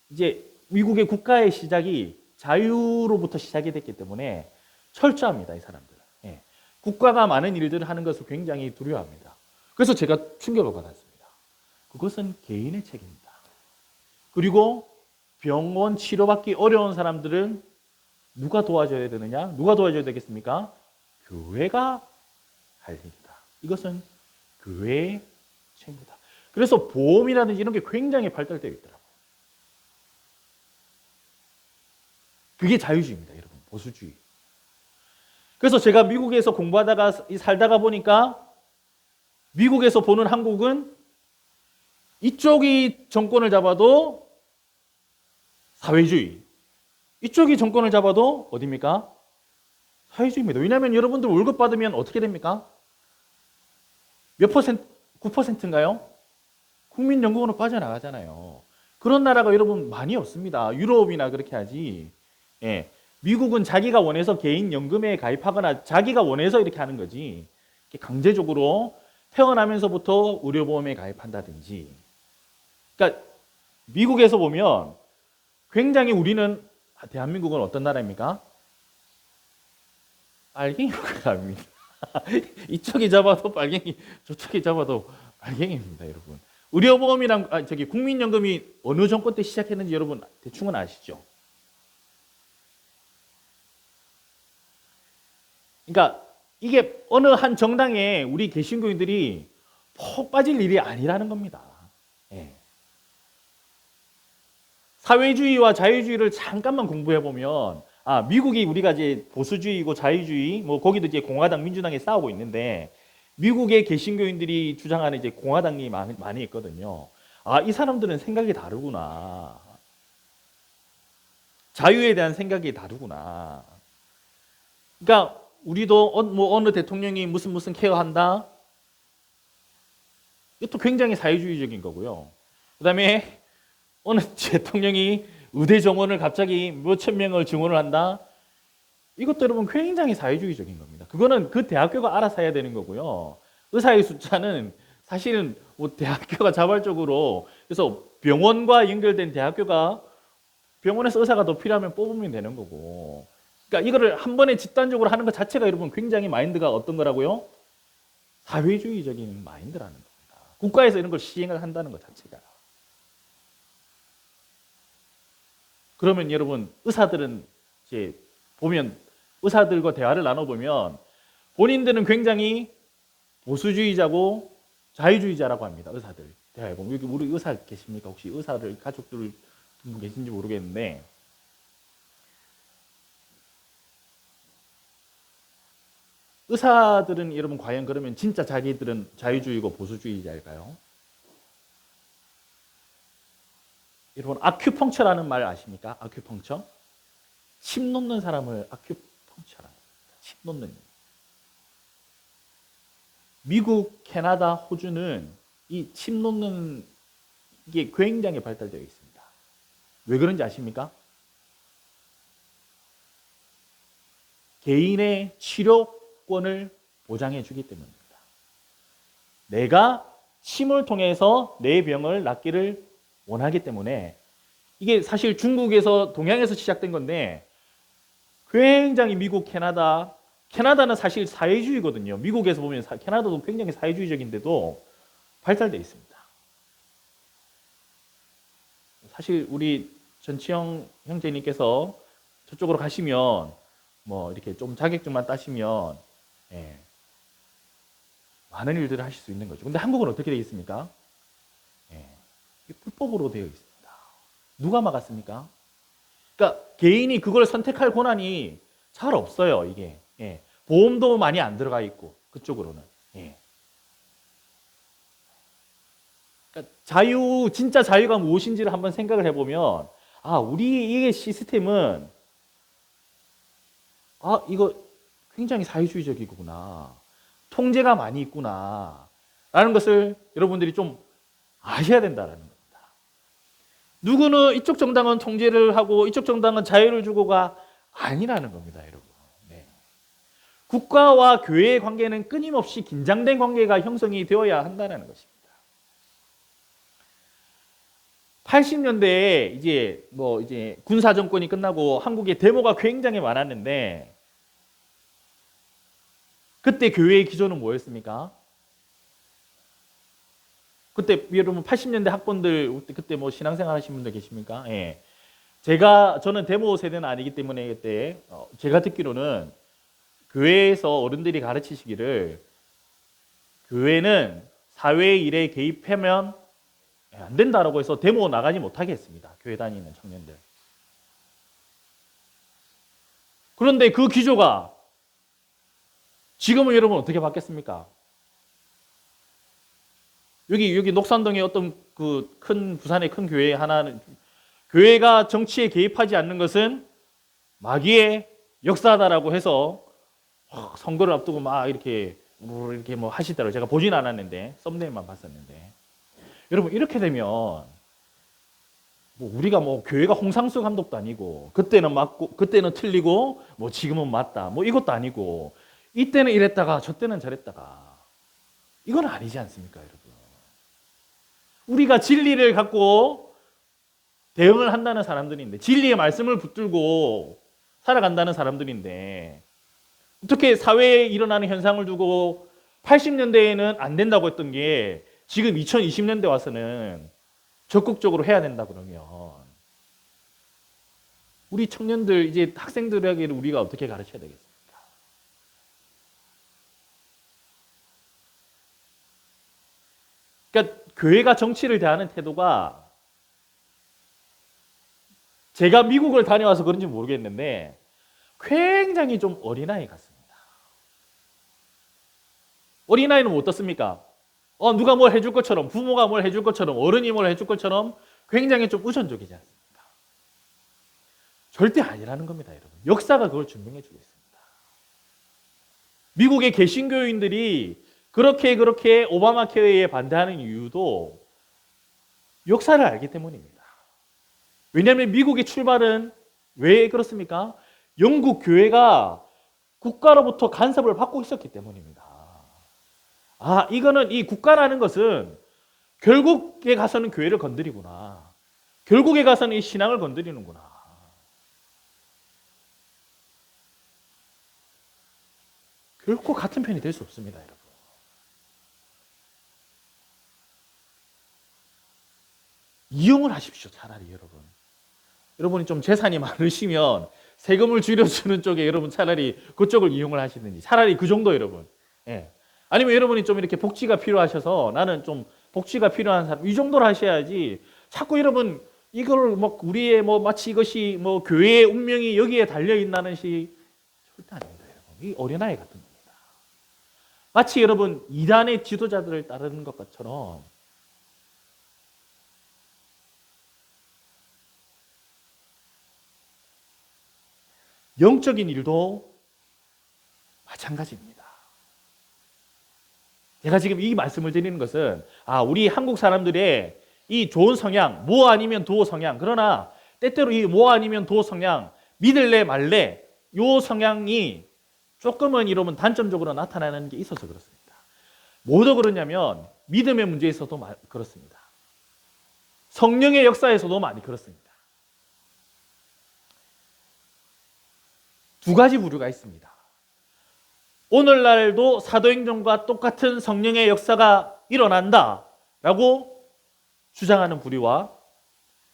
Speaker 5: 이제 미국의 국가의 시작이 자유로부터 시작이 됐기 때문에 철저합니다, 이 사람들은. 예. 국가가 많은 일들을 하는 것을 굉장히 두려워합니다. 그래서 제가 충격을 받았습니다. 그것은 개인의 책임이다. 그리고 병원 치료받기 어려운 사람들은 누가 도와줘야 되느냐? 누가 도와줘야 되겠습니까? 교회가 할 일이다. 이것은 교회의 책임이다. 그래서 보험이라든지 이런 게 굉장히 발달되어 있더라고요. 그게 자유주의입니다, 여러분. 보수주의. 그래서 제가 미국에서 공부하다가 살다가 보니까 미국에서 보는 한국은 이쪽이 정권을 잡아도 사회주의, 이쪽이 정권을 잡아도 어디입니까? 사회주의입니다. 왜냐하면 여러분들 월급 받으면 어떻게 됩니까? 몇 퍼센트? 9%인가요? 국민연금으로 빠져나가잖아요. 그런 나라가 여러분 많이 없습니다. 유럽이나 그렇게 하지. 예. 미국은 자기가 원해서 개인연금에 가입하거나 자기가 원해서 이렇게 하는 거지. 강제적으로 태어나면서부터 의료보험에 가입한다든지. 그러니까 미국에서 보면 굉장히 우리는 대한민국은 어떤 나라입니까? 빨갱이로 갑니다. 이쪽이 잡아도 빨갱이, 저쪽이 잡아도 빨갱이입니다, 여러분. 의료보험이랑 국민연금이 어느 정권 때 시작했는지 여러분 대충은 아시죠? 그러니까 이게 어느 한 정당에 우리 개신교인들이 폭 빠질 일이 아니라는 겁니다. 예. 사회주의와 자유주의를 잠깐만 공부해 보면 미국이 우리가 이제 보수주의고 자유주의 뭐 거기도 이제 공화당 민주당이 싸우고 있는데 미국의 개신교인들이 주장하는 이제 공화당이 많이 있거든요. 이 사람들은 생각이 다르구나. 자유에 대한 생각이 다르구나. 그러니까 우리도 어느 대통령이 무슨 케어한다. 이것도 굉장히 사회주의적인 거고요. 그다음에 어느 대통령이 의대 정원을 갑자기 몇천 명을 증원을 한다. 이것도 여러분 굉장히 사회주의적인 겁니다. 그거는 그 대학교가 알아서 해야 되는 거고요. 의사의 숫자는 사실은 뭐 대학교가 자발적으로 그래서 병원과 연결된 대학교가 병원에서 의사가 더 필요하면 뽑으면 되는 거고. 그러니까 이거를 한 번에 집단적으로 하는 것 자체가 여러분 굉장히 마인드가 어떤 거라고요? 사회주의적인 마인드라는 겁니다. 국가에서 이런 걸 시행을 한다는 것 자체가. 그러면 여러분 의사들은 이제 보면 의사들과 대화를 나눠보면 본인들은 굉장히 보수주의자고 자유주의자라고 합니다. 의사들 대화해보면 여기 우리 의사 계십니까? 혹시 의사들 가족들 계신지 모르겠는데 의사들은 여러분 과연 그러면 진짜 자기들은 자유주의고 보수주의자일까요? 여러분 아큐펑처라는 말 아십니까? 아큐펑처? 침 놓는 사람을 아큐펑처라는 겁니다. 침 놓는. 미국, 캐나다, 호주는 이 침 놓는 이게 굉장히 발달되어 있습니다. 왜 그런지 아십니까? 개인의 치료권을 보장해 주기 때문입니다. 내가 침을 통해서 내 병을 낫기를 원하기 때문에 이게 사실 중국에서 동양에서 시작된 건데 굉장히 미국, 캐나다는 사실 사회주의거든요. 미국에서 보면 캐나다도 굉장히 사회주의적인데도 발달되어 있습니다. 사실 우리 전치영 형제님께서 저쪽으로 가시면 뭐 이렇게 좀 자격증만 따시면 많은 일들을 하실 수 있는 거죠. 근데 한국은 어떻게 되어 있습니까? 불법으로 되어 있습니다. 누가 막았습니까? 그러니까 개인이 그걸 선택할 권한이 잘 없어요. 이게 보험도 많이 안 들어가 있고 그쪽으로는. 그러니까 진짜 자유가 무엇인지를 한번 생각을 해보면 우리 이게 시스템은 이거 굉장히 사회주의적이구나. 통제가 많이 있구나. 라는 것을 여러분들이 좀 아셔야 된다는 겁니다. 누구는 이쪽 정당은 통제를 하고 이쪽 정당은 자유를 주고가 아니라는 겁니다, 여러분. 국가와 교회의 관계는 끊임없이 긴장된 관계가 형성이 되어야 한다는 것입니다. 80년대에 이제 군사 정권이 끝나고 한국에 데모가 굉장히 많았는데 그때 교회의 기조는 뭐였습니까? 그때 여러분 80년대 학번들 그때 뭐 신앙생활 하신 분들 계십니까? 저는 데모 세대는 아니기 때문에 그때 제가 듣기로는 교회에서 어른들이 가르치시기를 교회는 사회 일에 개입하면 안 된다라고 해서 데모 나가지 못하게 했습니다. 교회 다니는 청년들. 그런데 그 기조가 지금은 여러분 어떻게 바뀌었습니까? 여기 녹산동에 어떤 그 부산의 큰 교회 하나는 교회가 정치에 개입하지 않는 것은 마귀의 역사다라고 해서 선거를 앞두고 막 이렇게 뭐 하시더라고요. 제가 보진 않았는데 썸네일만 봤었는데 여러분 이렇게 되면 뭐 우리가 뭐 교회가 홍상수 감독도 아니고 그때는 맞고 그때는 틀리고 뭐 지금은 맞다 뭐 이것도 아니고 이때는 이랬다가 저 때는 저랬다가 이건 아니지 않습니까, 여러분? 우리가 진리를 갖고 대응을 한다는 사람들인데 진리의 말씀을 붙들고 살아간다는 사람들인데 어떻게 사회에 일어나는 현상을 두고 80년대에는 안 된다고 했던 게 지금 2020년대 와서는 적극적으로 해야 된다 그러면 우리 청년들 이제 학생들에게는 우리가 어떻게 가르쳐야 되겠습니까? 그러니까 교회가 정치를 대하는 태도가 제가 미국을 다녀와서 그런지 모르겠는데 굉장히 좀 어린아이 같습니다. 어린아이는 어떻습니까? 누가 뭘 해줄 것처럼 부모가 뭘 해줄 것처럼 어른이 뭘 해줄 것처럼 굉장히 좀 의존적이지 않습니까? 절대 아니라는 겁니다, 여러분. 역사가 그걸 증명해 주고 있습니다. 미국의 개신교인들이 그렇게 오바마 케어에 반대하는 이유도 역사를 알기 때문입니다. 왜냐하면 미국의 출발은 왜 그렇습니까? 영국 교회가 국가로부터 간섭을 받고 있었기 때문입니다. 이거는 이 국가라는 것은 결국에 가서는 교회를 건드리구나. 결국에 가서는 이 신앙을 건드리는구나. 결코 같은 편이 될 수 없습니다, 여러분. 이용을 하십시오, 차라리 여러분. 여러분이 좀 재산이 많으시면 세금을 줄여주는 쪽에 여러분 차라리 그쪽을 이용을 하시든지 차라리 그 정도 여러분. 아니면 여러분이 좀 이렇게 복지가 필요하셔서 나는 좀 복지가 필요한 사람 이 정도로 하셔야지 자꾸 여러분 이걸 뭐 우리의 뭐 마치 이것이 뭐 교회의 운명이 여기에 달려 있다는 시 절대 아닙니다, 여러분. 이 어린아이 같은 겁니다. 마치 여러분 이단의 지도자들을 따르는 것처럼 영적인 일도 마찬가지입니다. 제가 지금 이 말씀을 드리는 것은 우리 한국 사람들의 이 좋은 성향, 뭐 아니면 도 성향, 그러나 때때로 이 뭐 아니면 도 성향, 믿을래 말래 요 성향이 조금은 이러면 단점적으로 나타나는 게 있어서 그렇습니다. 뭐도 그러냐면 믿음의 문제에서도 그렇습니다. 성령의 역사에서도 많이 그렇습니다. 두 가지 부류가 있습니다. 오늘날도 사도행전과 똑같은 성령의 역사가 일어난다라고 주장하는 부류와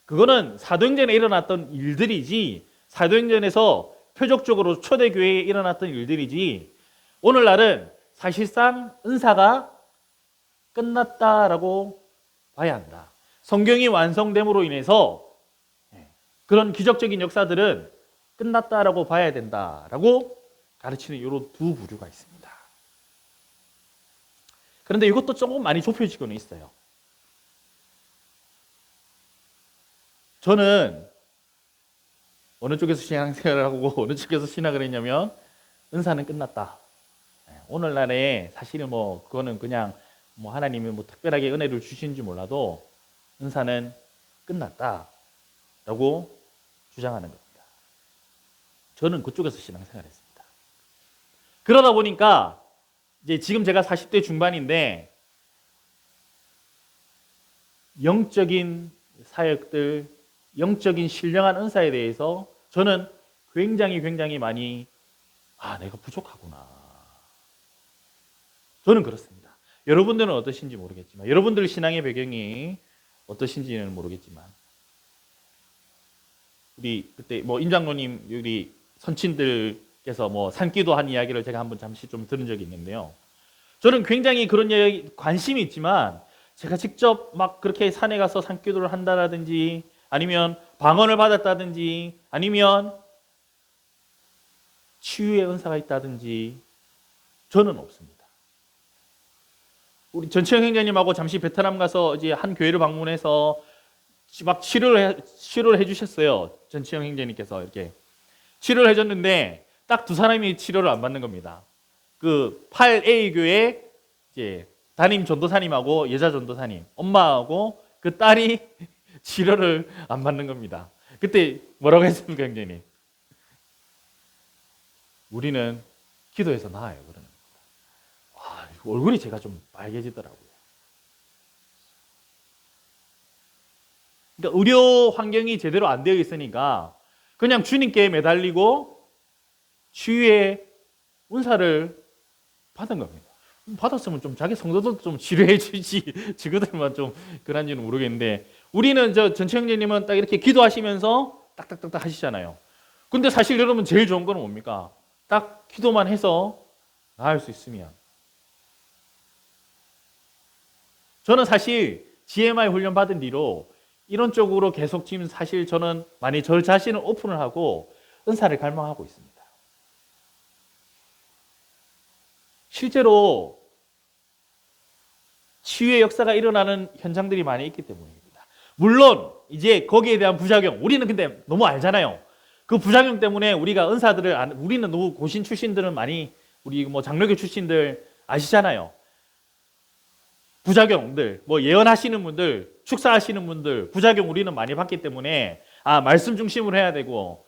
Speaker 5: 그거는 사도행전에 일어났던 일들이지 사도행전에서 표적적으로 초대교회에 일어났던 일들이지 오늘날은 사실상 은사가 끝났다라고 봐야 한다. 성경이 완성됨으로 인해서 그런 기적적인 역사들은 끝났다라고 봐야 된다라고 가르치는 이런 두 부류가 있습니다. 그런데 이것도 조금 많이 좁혀지고는 있어요. 저는 어느 쪽에서 신앙생활을 하고 어느 쪽에서 신학을 했냐면 은사는 끝났다. 오늘날에 사실은 그거는 그냥 하나님이 특별하게 은혜를 주신지 몰라도 은사는 끝났다라고 주장하는 겁니다. 저는 그쪽에서 신앙생활을 했습니다. 그러다 보니까 이제 지금 제가 40대 중반인데 영적인 사역들, 영적인 신령한 은사에 대해서 저는 굉장히 많이 내가 부족하구나. 저는 그렇습니다. 여러분들은 어떠신지 모르겠지만 여러분들 신앙의 배경이 어떠신지는 모르겠지만 우리 그때 임 장로님 우리 선친들께서 산기도 한 이야기를 제가 한번 잠시 좀 들은 적이 있는데요. 저는 굉장히 그런 이야기 관심이 있지만 제가 직접 막 그렇게 산에 가서 산기도를 한다라든지 아니면 방언을 받았다든지 아니면 치유의 은사가 있다든지 저는 없습니다. 우리 전치영 형제님하고 잠시 베트남 가서 이제 한 교회를 방문해서 막 치료를 해주셨어요. 전치영 형제님께서 이렇게 치료를 해줬는데 딱 두 사람이 치료를 안 받는 겁니다. 그 8A 교회 이제 담임 전도사님하고 여자 전도사님, 엄마하고 그 딸이 치료를 안 받는 겁니다. 그때 뭐라고 했습니까, 형제님? 우리는 기도해서 나아요. 그러는 겁니다. 얼굴이 제가 좀 빨개지더라고요. 그러니까 의료 환경이 제대로 안 되어 있으니까 그냥 주님께 매달리고 치유의 은사를 받은 겁니다. 받았으면 좀 자기 성도들 좀 치료해 주지 지그들만 좀 그런지는 모르겠는데 우리는 전체 형제님은 딱 이렇게 기도하시면서 딱딱딱딱 하시잖아요. 근데 사실 여러분 제일 좋은 건 뭡니까? 딱 기도만 해서 나을 수 있으면. 저는 사실 GMI 훈련 받은 뒤로 이런 쪽으로 계속 지금 사실 저는 많이 저 자신을 오픈을 하고 은사를 갈망하고 있습니다. 실제로 치유의 역사가 일어나는 현장들이 많이 있기 때문입니다. 물론 이제 거기에 대한 부작용, 우리는 근데 너무 알잖아요. 그 부작용 때문에 우리가 은사들을 우리는 너무 고신 출신들은 많이 우리 장로교 출신들 아시잖아요. 부작용들, 예언하시는 분들, 축사하시는 분들, 부작용 우리는 많이 받기 때문에 말씀 중심으로 해야 되고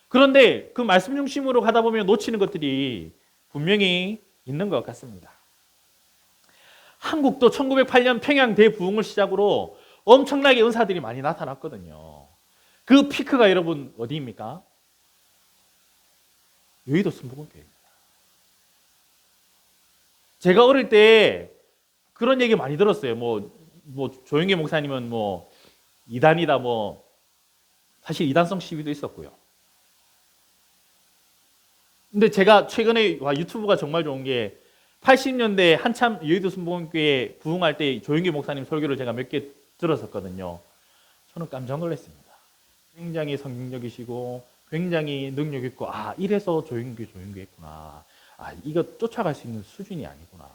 Speaker 5: 그런데 그 말씀 중심으로 가다 보면 놓치는 것들이 분명히 있는 것 같습니다. 한국도 1908년 평양 대부흥을 시작으로 엄청나게 은사들이 많이 나타났거든요. 그 피크가 여러분 어디입니까? 여의도 순복음교회입니다. 제가 어릴 때 그런 얘기 많이 들었어요. 조영기 목사님은 이단이다 사실 이단성 시비도 있었고요. 근데 제가 최근에 유튜브가 정말 좋은 게 80년대 한참 여의도 순복음교회 부흥할 때 조영기 목사님 설교를 제가 몇 개 들었었거든요. 저는 깜짝 놀랐습니다. 굉장히 성경적이시고 굉장히 능력 있고 이래서 조영기 했구나. 아, 이거 쫓아갈 수 있는 수준이 아니구나.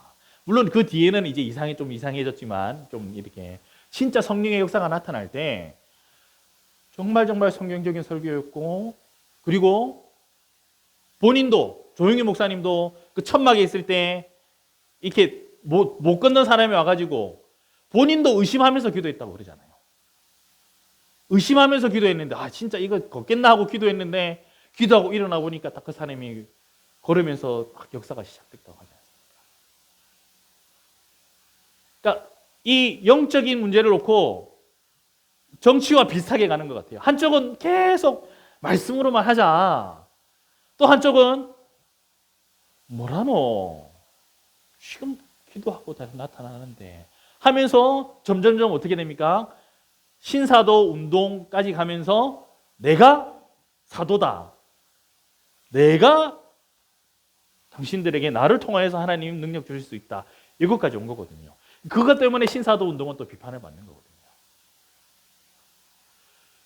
Speaker 5: 물론 그 뒤에는 이제 좀 이상해졌지만 좀 이렇게 진짜 성령의 역사가 나타날 때 정말 성경적인 설교였고, 그리고 본인도 조용희 목사님도 그 천막에 있을 때 이렇게 못 걷는 사람이 와가지고 본인도 의심하면서 기도했다고 그러잖아요. 의심하면서 기도했는데 아 진짜 이거 걷겠나 하고 기도했는데 기도하고 일어나 보니까 딱 그 사람이 걸으면서 막 역사가 시작됐다고 하지 않습니까? 그러니까 이 영적인 문제를 놓고 정치와 비슷하게 가는 것 같아요. 한쪽은 계속 말씀으로만 하자. 또 한쪽은 뭐라노? 지금 기도하고 다시 나타나는데 하면서 점점점 어떻게 됩니까? 신사도 운동까지 가면서 내가 사도다. 내가 당신들에게 나를 통하여서 하나님 능력 주실 수 있다. 이것까지 온 거거든요. 그것 때문에 신사도 운동은 또 비판을 받는 거거든요.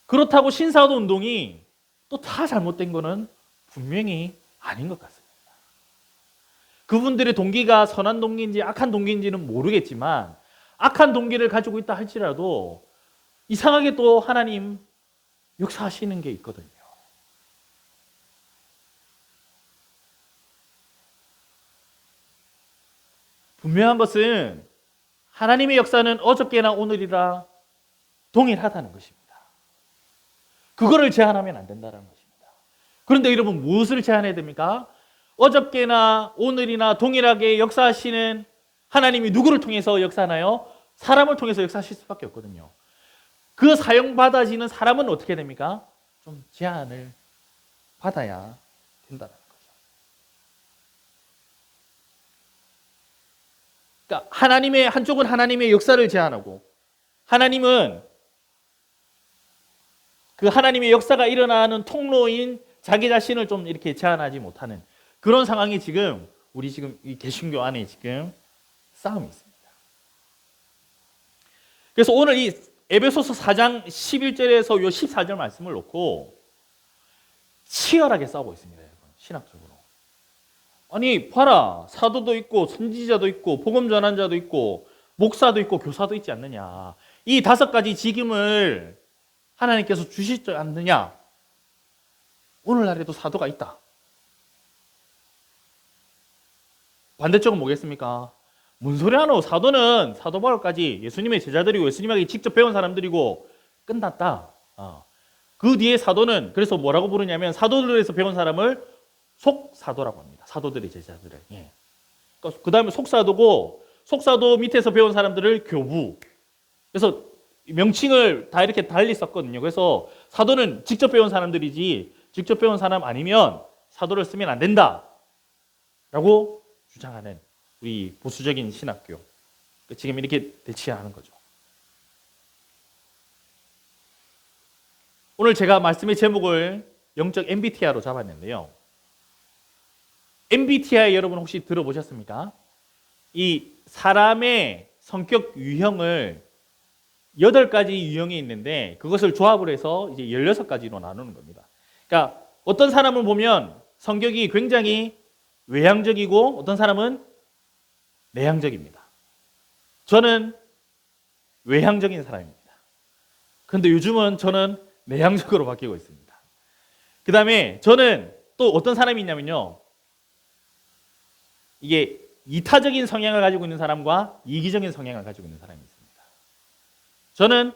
Speaker 5: 그렇다고 신사도 운동이 또 다 잘못된 거는 분명히 아닌 것 같습니다. 그분들의 동기가 선한 동기인지 악한 동기인지는 모르겠지만 악한 동기를 가지고 있다 할지라도 이상하게 또 하나님 역사하시는 게 있거든요. 분명한 것은 하나님의 역사는 어저께나 오늘이라 동일하다는 것입니다. 그거를 제한하면 안 된다는 것입니다. 그런데 여러분 무엇을 제한해야 됩니까? 어저께나 오늘이나 동일하게 역사하시는 하나님이 누구를 통해서 역사하나요? 사람을 통해서 역사하실 수밖에 없거든요. 그 사용받아지는 사람은 어떻게 됩니까? 좀 제한을 받아야 된다는 거죠. 그러니까 한쪽은 하나님의 역사를 제한하고 하나님은 그 하나님의 역사가 일어나는 통로인 자기 자신을 좀 이렇게 제한하지 못하는 그런 상황이 지금 우리 지금 이 개신교 안에 지금 싸움이 있습니다. 그래서 오늘 이 에베소서 4장 11절에서 요 14절 말씀을 놓고 치열하게 싸우고 있습니다, 여러분. 신학적으로. 아니, 봐라. 사도도 있고 선지자도 있고 복음 전환자도 있고 목사도 있고 교사도 있지 않느냐. 이 5가지 직임을 하나님께서 주시지 않느냐. 오늘날에도 사도가 있다. 반대쪽은 뭐겠습니까? 뭔 소리 하노? 사도는 사도 바울까지 예수님의 제자들이고 예수님에게 직접 배운 사람들이고 끝났다. 그 뒤에 사도는 그래서 뭐라고 부르냐면 사도들에서 배운 사람을 속사도라고 합니다. 사도들의 제자들을. 예. 그 다음에 속사도고 속사도 밑에서 배운 사람들을 교부. 그래서 명칭을 다 이렇게 달리 썼거든요. 그래서 사도는 직접 배운 사람들이지 직접 배운 사람 아니면 사도를 쓰면 안 된다. 라고 주장하는 우리 보수적인 신학교. 지금 이렇게 대치하는 거죠. 오늘 제가 말씀의 제목을 영적 MBTI로 잡았는데요. MBTI 여러분 혹시 들어보셨습니까? 이 사람의 성격 유형을 8가지 유형이 있는데 그것을 조합을 해서 이제 16가지로 나누는 겁니다. 그러니까 어떤 사람을 보면 성격이 굉장히 외향적이고 어떤 사람은 내향적입니다. 저는 외향적인 사람입니다. 그런데 요즘은 저는 내향적으로 바뀌고 있습니다. 그 다음에 저는 또 어떤 사람이 있냐면요. 이게 이타적인 성향을 가지고 있는 사람과 이기적인 성향을 가지고 있는 사람이 있습니다. 저는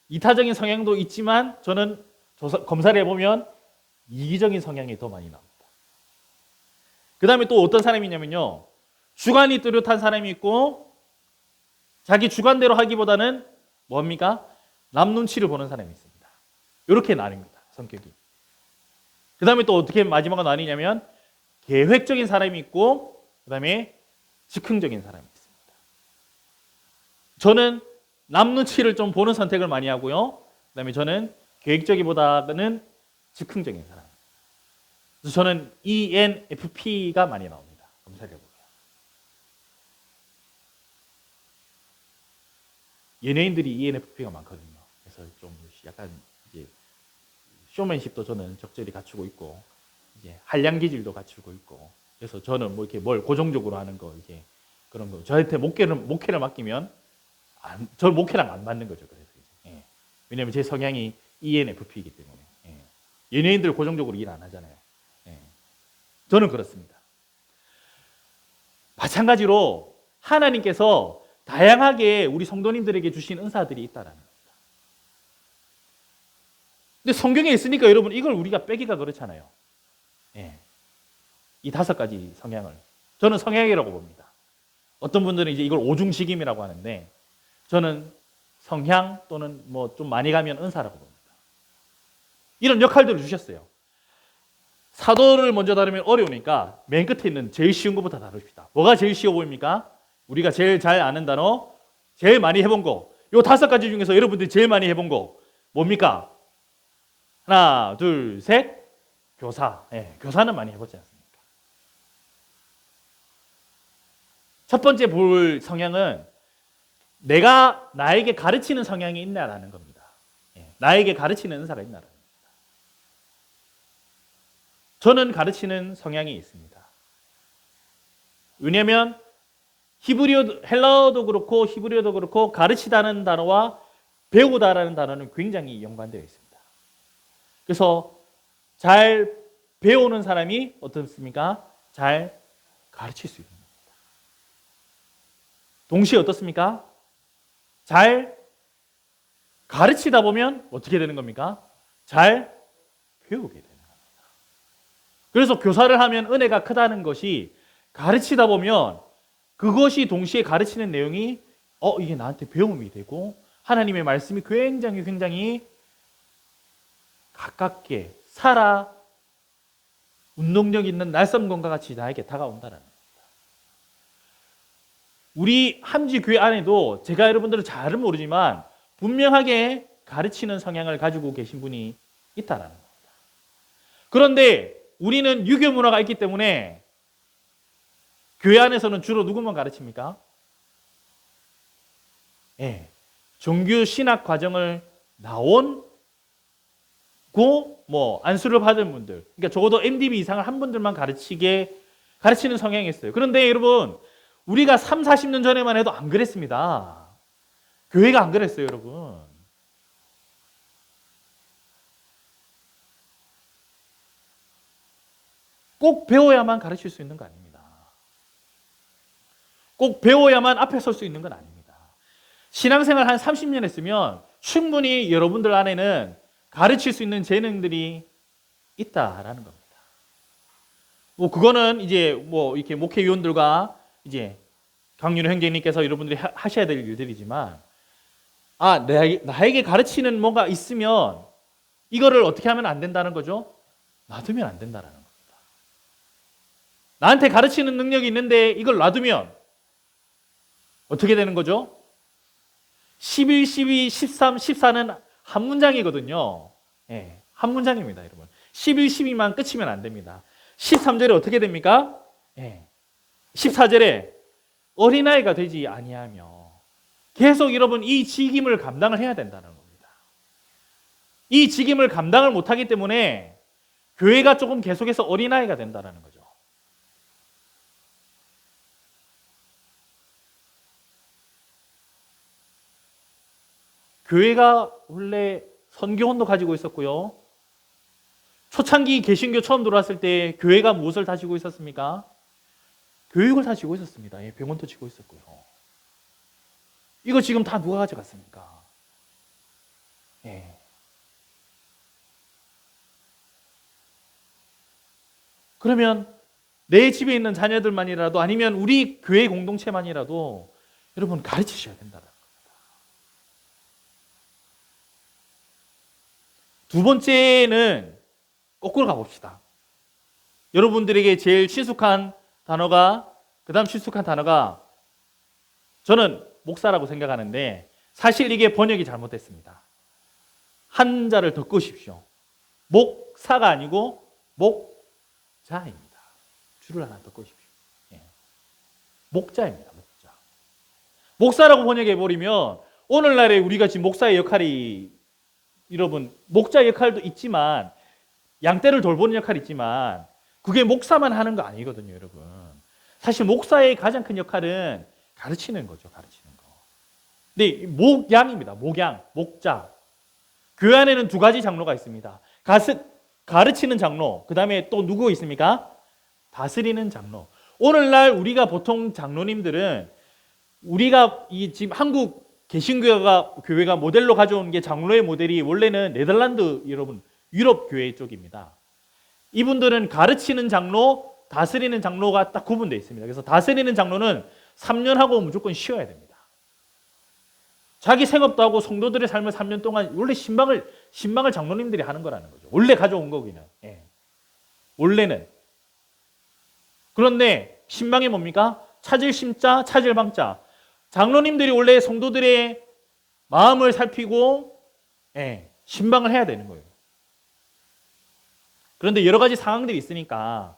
Speaker 5: 이타적인 성향도 있지만 저는 검사를 해보면 이기적인 성향이 더 많이 나옵니다. 그 다음에 또 어떤 사람이 있냐면요. 주관이 뚜렷한 사람이 있고 자기 주관대로 하기보다는 뭡니까? 남 눈치를 보는 사람이 있습니다. 이렇게 나뉩니다. 성격이. 그 다음에 또 어떻게 마지막으로 나뉘냐면 계획적인 사람이 있고 그 다음에 즉흥적인 사람이 있습니다. 저는 남 눈치를 좀 보는 선택을 많이 하고요. 그 다음에 저는 계획적이보다는 즉흥적인 사람. 그래서 저는 ENFP가 많이 나옵니다. 검사를 해보면. 연예인들이 ENFP가 많거든요. 그래서 좀 약간 이제 쇼맨십도 저는 적절히 갖추고 있고 이제 한량 기질도 갖추고 있고 그래서 저는 뭐 이렇게 뭘 고정적으로 하는 거 이게 그런 거 저한테 목회를 맡기면 저 목회랑 안 맞는 거죠. 그래서 예. 왜냐하면 제 성향이 ENFP이기 때문에 예. 연예인들 고정적으로 일 안 하잖아요. 예. 저는 그렇습니다. 마찬가지로 하나님께서 다양하게 우리 성도님들에게 주신 은사들이 있다라는 겁니다. 근데 성경에 있으니까 여러분 이걸 우리가 빼기가 그렇잖아요. 예. 이 5가지 성향을 저는 성향이라고 봅니다. 어떤 분들은 이제 이걸 오중식임이라고 하는데 저는 성향 또는 뭐 좀 많이 가면 은사라고 봅니다. 이런 역할들을 주셨어요. 사도를 먼저 다루면 어려우니까 맨 끝에 있는 제일 쉬운 것부터 다룹시다. 뭐가 제일 쉬워 보입니까? 우리가 제일 잘 아는 단어, 제일 많이 해본 거. 요 5가지 중에서 여러분들이 제일 많이 해본 거 뭡니까? 하나, 둘, 셋. 교사. 예, 교사는 많이 해보지 않습니까? 첫 번째 볼 성향은 내가 나에게 가르치는 성향이 있나라는 겁니다. 예, 나에게 가르치는 은사가 있나라는 겁니다. 저는 가르치는 성향이 있습니다. 왜냐하면 헬라어도 그렇고 히브리어도 그렇고 가르치다는 단어와 배우다라는 단어는 굉장히 연관되어 있습니다. 그래서 잘 배우는 사람이 어떻습니까? 잘 가르칠 수 있는 겁니다. 동시에 어떻습니까? 잘 가르치다 보면 어떻게 되는 겁니까? 잘 배우게 되는 겁니다. 그래서 교사를 하면 은혜가 크다는 것이 가르치다 보면 그것이 동시에 가르치는 내용이 이게 나한테 배움이 되고 하나님의 말씀이 굉장히 가깝게 살아 운동력 있는 날섬검과 같이 나에게 다가온다는 겁니다. 우리 함지교회 안에도 제가 여러분들은 잘은 모르지만 분명하게 가르치는 성향을 가지고 계신 분이 있다는 겁니다. 그런데 우리는 유교 문화가 있기 때문에 교회 안에서는 주로 누구만 가르칩니까? 예, 종교 신학 과정을 나온 뭐 안수를 받은 분들, 그러니까 적어도 MDB 이상을 한 분들만 가르치는 성향이 있어요. 그런데 여러분 우리가 3, 40년 전에만 해도 안 그랬습니다. 교회가 안 그랬어요, 여러분. 꼭 배워야만 가르칠 수 있는 거 아닙니다. 꼭 배워야만 앞에 설 수 있는 건 아닙니다. 신앙생활 한 30년 했으면 충분히 여러분들 안에는 가르칠 수 있는 재능들이 있다라는 겁니다. 뭐 그거는 이제 뭐 이렇게 목회위원들과 이제 강윤호 형제님께서 여러분들이 하셔야 될 일들이지만 나에게 가르치는 뭔가 있으면 이거를 어떻게 하면 안 된다는 거죠? 놔두면 안 된다는 겁니다. 나한테 가르치는 능력이 있는데 이걸 놔두면 어떻게 되는 거죠? 11, 12, 13, 14는 한 문장이거든요. 예, 한 문장입니다, 여러분. 11, 12만 끝이면 안 됩니다. 13절에 어떻게 됩니까? 예, 14절에 어린아이가 되지 아니하며 계속 여러분 이 직임을 감당을 해야 된다는 겁니다. 이 직임을 감당을 못하기 때문에 교회가 조금 계속해서 어린아이가 된다는 거죠. 교회가 원래 선교원도 가지고 있었고요. 초창기 개신교 처음 들어왔을 때 교회가 무엇을 다지고 있었습니까? 교육을 다지고 있었습니다. 예, 병원도 지고 있었고요. 이거 지금 다 누가 가져갔습니까? 예. 그러면 내 집에 있는 자녀들만이라도 아니면 우리 교회 공동체만이라도 여러분 가르치셔야 된다. 두 번째는 거꾸로 가봅시다. 여러분들에게 제일 친숙한 단어가 저는 목사라고 생각하는데 사실 이게 번역이 잘못됐습니다. 한자를 더 끄십시오. 목사가 아니고 목자입니다. 줄을 하나 더 끄십시오. 예. 목자입니다. 목자. 목사라고 번역해버리면 오늘날에 우리가 지금 목사의 역할이 여러분 목자 역할도 있지만 양떼를 돌보는 역할이 있지만 그게 목사만 하는 거 아니거든요, 여러분. 사실 목사의 가장 큰 역할은 가르치는 거죠, 가르치는 거. 근데 목양입니다. 목양, 목자. 교회 안에는 두 가지 장로가 있습니다. 가르치는 장로, 그 다음에 또 누구 있습니까? 다스리는 장로. 오늘날 우리가 보통 장로님들은 우리가 이 지금 한국 개신교회가 모델로 가져온 게 장로의 모델이 원래는 네덜란드 여러분 유럽 교회 쪽입니다. 이분들은 가르치는 장로, 다스리는 장로가 딱 구분되어 있습니다. 그래서 다스리는 장로는 3년 하고 무조건 쉬어야 됩니다. 자기 생업도 하고 성도들의 삶을 3년 동안 원래 신방을 장로님들이 하는 거라는 거죠. 원래 가져온 거기는. 예. 원래는. 그런데 신방이 뭡니까? 찾을 심자, 찾을 방자. 장로님들이 원래 성도들의 마음을 살피고 신방을 해야 되는 거예요. 그런데 여러 가지 상황들이 있으니까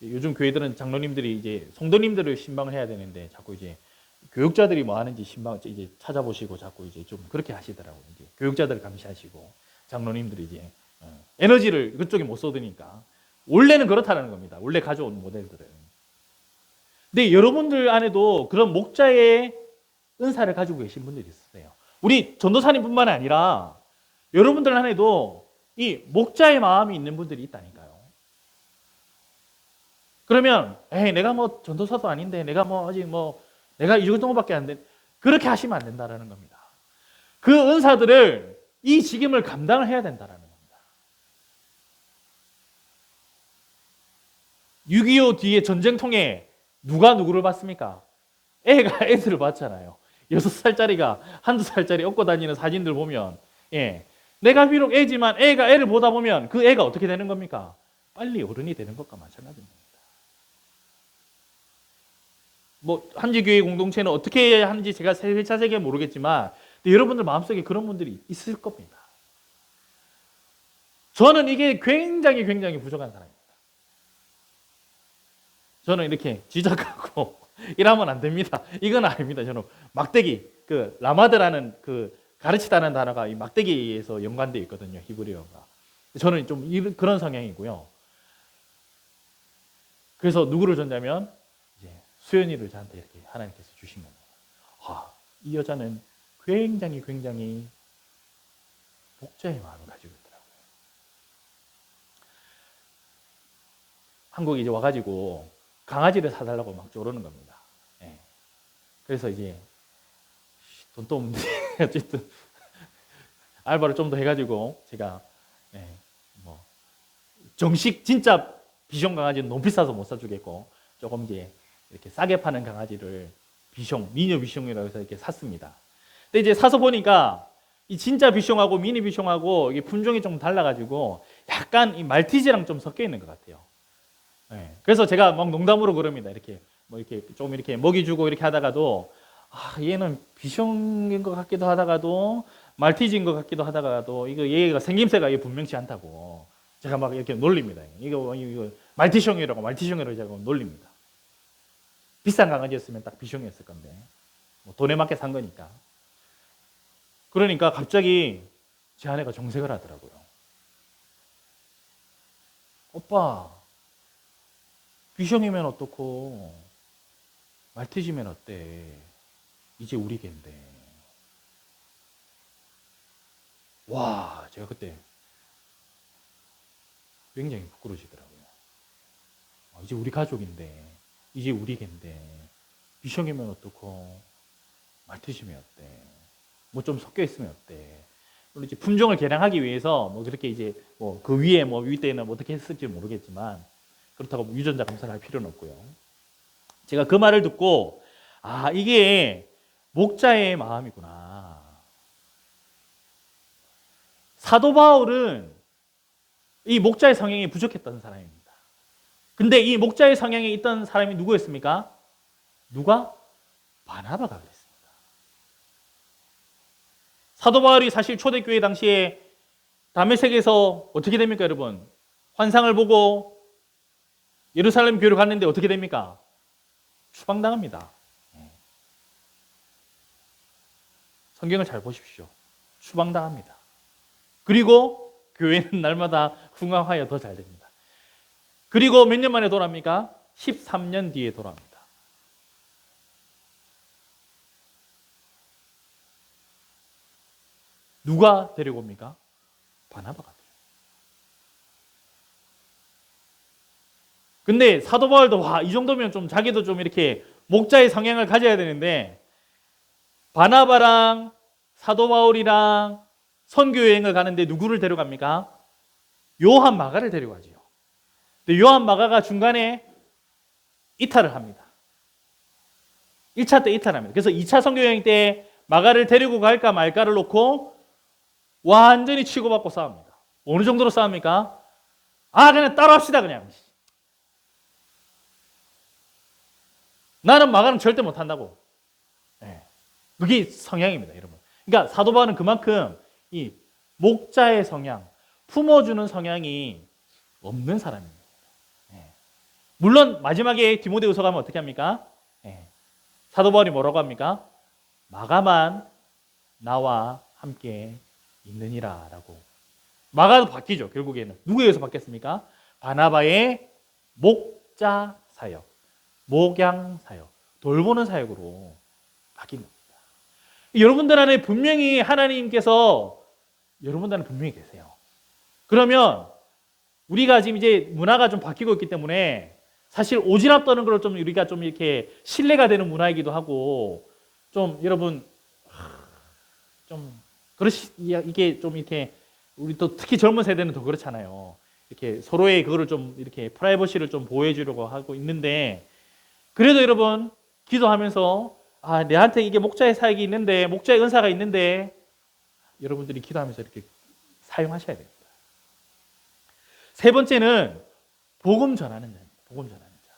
Speaker 5: 요즘 교회들은 장로님들이 이제 성도님들을 신방을 해야 되는데 자꾸 이제 교육자들이 뭐 하는지 신방 이제 찾아보시고 자꾸 이제 좀 그렇게 하시더라고요. 이제 교육자들을 감시하시고 장로님들이 이제 에너지를 그쪽에 못 쏟으니까 원래는 그렇다는 겁니다. 원래 가져온 모델들은. 근데 여러분들 안에도 그런 목자의 은사를 가지고 계신 분들이 있으세요. 우리 전도사님뿐만 아니라 여러분들 안에도 이 목자의 마음이 있는 분들이 있다니까요. 그러면 내가 뭐 전도사도 아닌데 내가 뭐 아직 뭐 내가 이 정도밖에 안 돼. 그렇게 하시면 안 된다는 겁니다. 그 은사들을 이 직임을 감당을 해야 된다는 겁니다. 6.25 뒤에 전쟁통에 누가 누구를 봤습니까? 애가 애들을 봤잖아요. 6살짜리가 한두 살짜리 업고 다니는 사진들 보면 내가 비록 애지만 애가 애를 보다 보면 그 애가 어떻게 되는 겁니까? 빨리 어른이 되는 것과 마찬가지입니다. 뭐 한지교회 공동체는 어떻게 하는지 제가 자세하게 모르겠지만 여러분들 마음속에 그런 분들이 있을 겁니다. 저는 이게 굉장히 부족한 사람입니다. 저는 이렇게 지적하고 이러면 안 됩니다. 이건 아닙니다. 저는 막대기, 그 라마드라는 그 가르치다는 단어가 이 막대기에서 연관되어 있거든요. 히브리어가. 저는 좀 그런 성향이고요. 그래서 누구를 줬냐면 이제 수연이를 저한테 이렇게 하나님께서 주신 겁니다. 이 여자는 굉장히 목자의 마음을 가지고 있더라고요. 한국에 이제 와가지고 강아지를 사달라고 막 조르는 겁니다. 그래서 이제 돈도 없는데 어쨌든 알바를 좀 더 해가지고 제가 뭐 정식 진짜 비숑 강아지는 너무 비싸서 못 사주겠고 조금 이제 이렇게 싸게 파는 강아지를 미녀 비숑이라고 해서 이렇게 샀습니다. 근데 이제 사서 보니까 이 진짜 비숑하고 미니 비숑하고 이게 품종이 좀 달라가지고 약간 이 말티즈랑 좀 섞여 있는 것 같아요. 그래서 제가 막 농담으로 그럽니다. 이렇게 뭐 이렇게 좀 이렇게 먹이 주고 이렇게 하다가도 얘는 비숑인 것 같기도 하다가도 말티즈인 것 같기도 하다가도 이거 얘가 생김새가 분명치 않다고 제가 막 이렇게 놀립니다. 이거 말티숑이라고 제가 놀립니다. 비싼 강아지였으면 딱 비숑이었을 건데 뭐 돈에 맞게 산 거니까. 그러니까 갑자기 제 아내가 정색을 하더라고요. 오빠, 비숑이면 어떻고 말티즈면 어때? 이제 우리 갠데. 와, 제가 그때 굉장히 부끄러지더라고요. 이제 우리 가족인데, 이제 우리 갠데, 비숑이면 어떻고 말티즈면 어때? 뭐 좀 섞여 있으면 어때? 물론 이제 품종을 개량하기 위해서 뭐 그렇게 이제 뭐 그 위에 뭐 윗대는 뭐 어떻게 했을지 모르겠지만 그렇다고 유전자 검사를 할 필요는 없고요. 제가 그 말을 듣고 이게 목자의 마음이구나. 사도 바울은 이 목자의 성향이 부족했던 사람입니다. 근데 이 목자의 성향이 있던 사람이 누구였습니까? 누가? 바나바가 그랬습니다. 사도 바울이 사실 초대교회 당시에 다메섹에서 어떻게 됩니까, 여러분? 환상을 보고 예루살렘 교회로 갔는데 어떻게 됩니까? 추방당합니다. 성경을 잘 보십시오. 추방당합니다. 그리고 교회는 날마다 흥황하여 더 잘 됩니다. 그리고 몇 년 만에 돌아옵니까? 13년 뒤에 돌아옵니다. 누가 데리고 옵니까? 바나바가. 근데 사도 바울도 와, 이 정도면 좀 자기도 좀 이렇게 목자의 성향을 가져야 되는데 바나바랑 사도 바울이랑 선교 여행을 가는데 누구를 데려갑니까? 요한 마가를 데려가지요. 근데 요한 마가가 중간에 이탈을 합니다. 1차 때 이탈합니다. 그래서 2차 선교 여행 때 마가를 데리고 갈까 말까를 놓고 완전히 치고받고 싸웁니다. 어느 정도로 싸웁니까? 그냥 따라합시다 그냥. 나는 마가는 절대 못한다고. 그게 성향입니다, 여러분. 그러니까 사도 바울은 그만큼 이 목자의 성향, 품어주는 성향이 없는 사람입니다. 물론 마지막에 디모데후서 가면 어떻게 합니까? 사도 바울이 뭐라고 합니까? 마가만 나와 함께 있느니라라고. 마가도 바뀌죠, 결국에는. 누구에게서 바뀌었습니까? 바나바의 목자 사역, 목양 사역, 돌보는 사역으로 바뀐 겁니다. 여러분들 안에 분명히 하나님께서 여러분들 안에 분명히 계세요. 그러면 우리가 지금 이제 문화가 좀 바뀌고 있기 때문에 사실 오지랖 떠는 걸 좀 우리가 좀 이렇게 신뢰가 되는 문화이기도 하고 좀 여러분 좀 이게 좀 이렇게 우리 또 특히 젊은 세대는 더 그렇잖아요. 이렇게 서로의 그거를 좀 이렇게 프라이버시를 좀 보호해 주려고 하고 있는데 그래도 여러분 기도하면서 내한테 이게 목자의 사역이 있는데 목자의 은사가 있는데 여러분들이 기도하면서 이렇게 사용하셔야 됩니다. 세 번째는 복음 전하는 자입니다. 복음 전하는 자.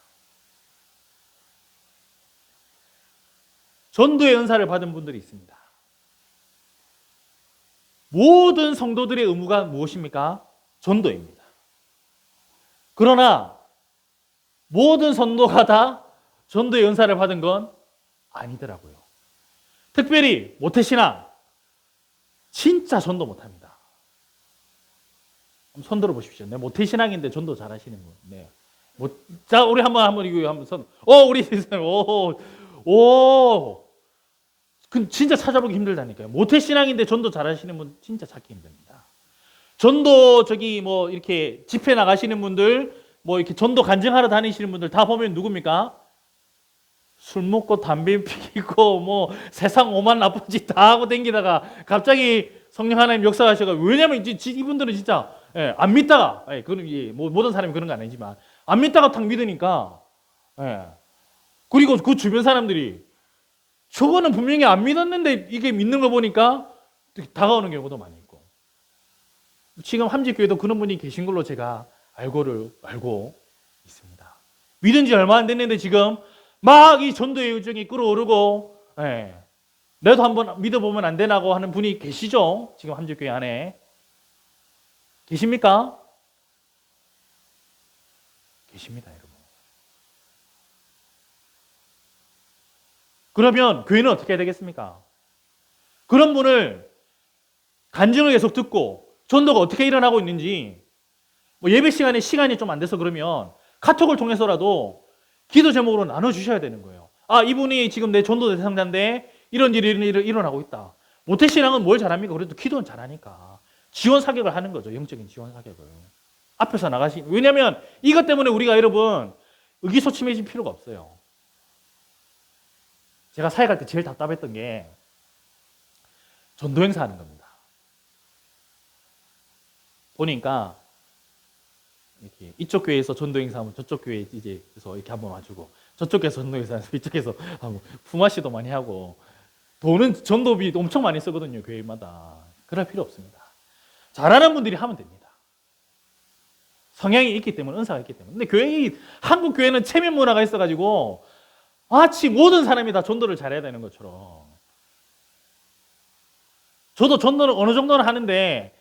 Speaker 5: 전도의 은사를 받은 분들이 있습니다. 모든 성도들의 의무가 무엇입니까? 전도입니다. 그러나 모든 성도가 다 전도의 은사를 받은 건 아니더라고요. 특별히 모태신앙 진짜 전도 못합니다. 한번 손 들어보십시오. 네, 모태신앙인데 전도 잘하시는 분. 네. 자, 우리 한번 이거 한번 손. 우리 그 진짜 찾아보기 힘들다니까요. 모태신앙인데 전도 잘하시는 분 진짜 찾기 힘듭니다. 전도 뭐 이렇게 집회 나가시는 분들, 뭐 이렇게 전도 간증하러 다니시는 분들 다 보면 누굽니까? 술 먹고 담배 피고 뭐 세상 오만 나쁜 짓 다 하고 댕기다가 갑자기 성령 하나님 역사하셔가 왜냐면 이분들은 진짜 안 믿다가 그런 뭐 모든 사람이 그런 건 아니지만 안 믿다가 탁 믿으니까 그리고 그 주변 사람들이 저거는 분명히 안 믿었는데 이게 믿는 거 보니까 다가오는 경우도 많이 있고 지금 함직교회도 그런 분이 계신 걸로 제가 알고 있습니다. 믿은 지 얼마 안 됐는데 지금 막 이 전도의 의정이 끌어오르고 내도 한번 믿어보면 안 되나고 하는 분이 계시죠? 지금 함직교회 안에 계십니까? 계십니다, 여러분. 그러면 교회는 어떻게 해야 되겠습니까? 그런 분을 간증을 계속 듣고 전도가 어떻게 일어나고 있는지 뭐 예배 시간에 시간이 좀 안 돼서 그러면 카톡을 통해서라도 기도 제목으로 나눠주셔야 되는 거예요. 이분이 지금 내 전도 대상자인데 이런 일이 일어나고 있다. 모태신앙은 뭘 잘합니까? 그래도 기도는 잘하니까 지원 사격을 하는 거죠. 영적인 지원 사격을. 앞에서 왜냐하면 이것 때문에 우리가 여러분 의기소침해질 필요가 없어요. 제가 사역할 때 제일 답답했던 게 전도 행사 하는 겁니다. 보니까 이렇게 이쪽 교회에서 전도 행사하면 저쪽 교회 이제 그래서 이렇게 한번 와주고 저쪽에서 전도 행사하면 이쪽에서 품앗이도 많이 하고 돈은 전도비 엄청 많이 쓰거든요, 교회마다. 그럴 필요 없습니다. 잘하는 분들이 하면 됩니다. 성향이 있기 때문에, 은사가 있기 때문에. 근데 한국 교회는 체면 문화가 있어가지고 마치 모든 사람이 다 전도를 잘해야 되는 것처럼. 저도 전도를 어느 정도는 하는데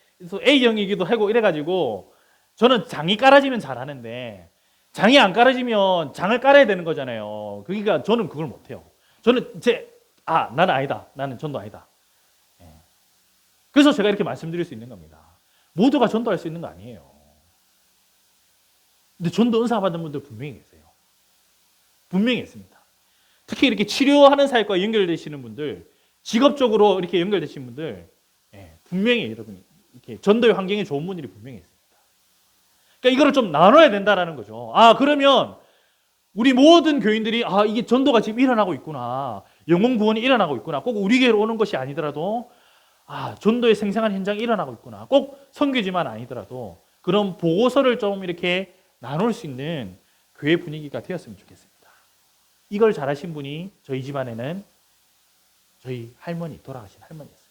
Speaker 5: A형이기도 하고 이래가지고 저는 장이 깔아지면 잘하는데 장이 안 깔아지면 장을 깔아야 되는 거잖아요. 그러니까 저는 그걸 못해요. 저는 나는 아니다. 나는 전도 아니다. 그래서 제가 이렇게 말씀드릴 수 있는 겁니다. 모두가 전도할 수 있는 거 아니에요.
Speaker 6: 근데 전도 은사 받은 분들 분명히 계세요. 분명히 있습니다. 특히 이렇게 치료하는 사역과 연결되시는 분들, 직업적으로 이렇게 연결되시는 분들, 분명히 여러분 이렇게 전도의 환경이 좋은 분들이 분명히 있습니다. 그러니까 이거를 좀 나눠야 된다라는 거죠. 그러면 우리 모든 교인들이 이게 전도가 지금 일어나고 있구나, 영혼 구원이 일어나고 있구나, 꼭 우리 교회로 오는 것이 아니더라도 전도의 생생한 현장이 일어나고 있구나, 꼭 선교지만 아니더라도 그런 보고서를 좀 이렇게 나눌 수 있는 교회 분위기가 되었으면 좋겠습니다. 이걸 잘하신 분이 저희 집안에는 저희 할머니, 돌아가신 할머니였습니다.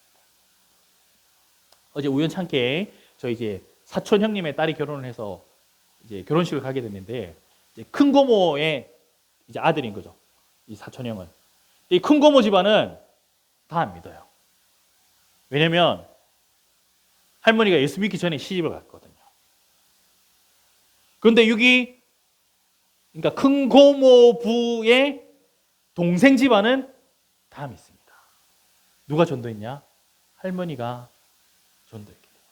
Speaker 6: 어제 우연찮게 저희 이제 사촌 형님의 딸이 결혼을 해서 이제 결혼식을 가게 됐는데, 이제 큰 고모의 이제 아들인 거죠. 이 사촌 형은. 이 큰 고모 집안은 다 안 믿어요. 왜냐면 할머니가 예수 믿기 전에 시집을 갔거든요. 그런데 여기 그러니까 큰 고모 부의 동생 집안은 다 믿습니다. 누가 전도했냐? 할머니가 전도했기 때문에.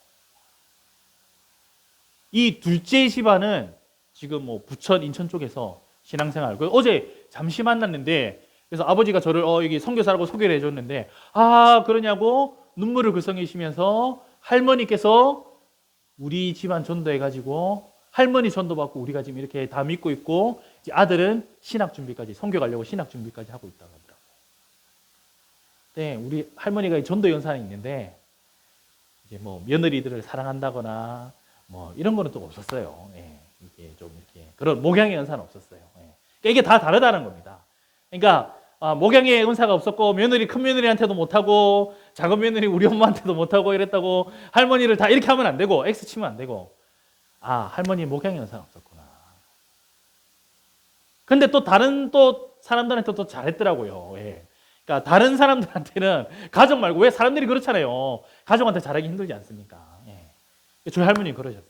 Speaker 6: 이 둘째 집안은 지금 뭐 부천, 인천 쪽에서 신앙생활. 어제 잠시 만났는데, 그래서 아버지가 저를 여기 선교사라고 소개를 해줬는데, 그러냐고 눈물을 글썽이시면서 할머니께서 우리 집안 전도해가지고 할머니 전도받고 우리가 지금 이렇게 다 믿고 있고, 이제 아들은 신학 준비까지, 선교 가려고 신학 준비까지 하고 있다고 하더라고요. 네, 우리 할머니가 전도 연산이 있는데, 이제 뭐 며느리들을 사랑한다거나 뭐 이런 거는 또 없었어요. 이게 좀 이렇게 그런 목양의 은사는 없었어요. 그러니까 이게 다 다르다는 겁니다. 그러니까 목양의 은사가 없었고, 며느리 큰 며느리한테도 못하고 작은 며느리 우리 엄마한테도 못하고 이랬다고 할머니를 다 이렇게 하면 안 되고, X 치면 안 되고, 할머니 목양의 은사가 없었구나. 근데 또 다른 사람들한테 또 잘했더라고요. 그러니까 다른 사람들한테는, 가족 말고, 왜 사람들이 그렇잖아요. 가족한테 잘하기 힘들지 않습니까? 저희 할머니 그러셨어요.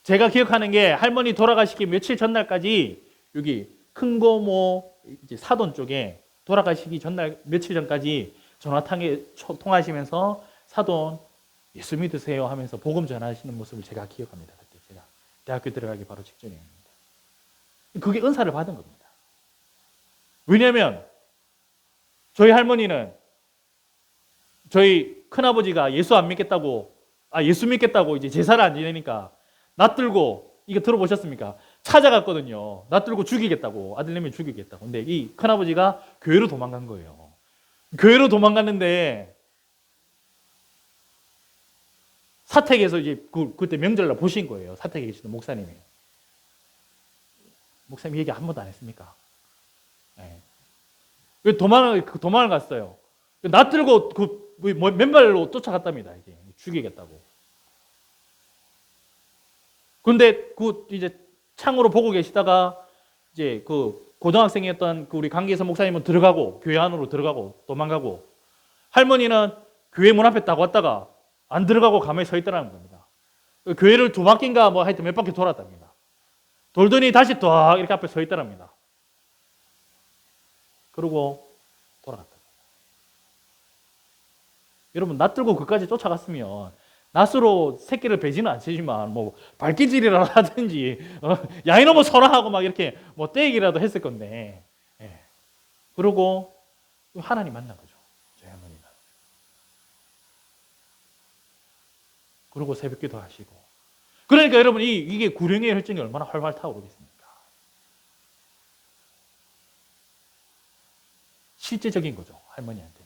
Speaker 6: 제가 기억하는 게, 할머니 돌아가시기 며칠 전날까지 여기 큰 고모 이제 사돈 쪽에 돌아가시기 전날 며칠 전까지 전화 통화하시면서 사돈 예수 믿으세요 하면서 복음 전하시는 모습을 제가 기억합니다. 그때 제가 대학교 들어가기 바로 직전이었습니다. 그게 은사를 받은 겁니다. 왜냐하면 저희 할머니는 저희 큰아버지가 예수 안 믿겠다고, 예수 믿겠다고 이제 제사를 안 지내니까 낯들고, 이거 들어보셨습니까? 찾아갔거든요. 낯들고 죽이겠다고, 아들내미 죽이겠다고. 근데 이 큰아버지가 교회로 도망간 거예요. 교회로 도망갔는데 사택에서 이제 그때 명절날 보신 거예요. 사택에 계시던 목사님이. 목사님 얘기 한 번도 안 했습니까? 도망을 갔어요. 낯들고 맨발로 쫓아갔답니다. 이게 죽이겠다고. 근데 이제 창으로 보고 계시다가 이제 고등학생이었던 우리 강기서 목사님은 들어가고, 교회 안으로 들어가고 도망가고, 할머니는 교회 문 앞에 딱 왔다가 안 들어가고 가만히 서 있더라는 겁니다. 교회를 2바퀴인가 뭐 하여튼 몇 바퀴 돌았답니다. 돌더니 다시 또 이렇게 앞에 서 있더랍니다. 그러고 돌아갔다. 여러분, 낯들고 그까지 쫓아갔으면 낫으로 새끼를 베지는 않지만 뭐 발기질이라도 하든지 야이놈을 설하고 막 이렇게 뭐 떼기라도 했을 건데, 그러고 하나님 만난 거죠. 저희 할머니가. 그러고 새벽기도 하시고. 그러니까 여러분, 이게 구령의 혈증이 얼마나 활활 타오르겠습니까? 실제적인 거죠, 할머니한테는.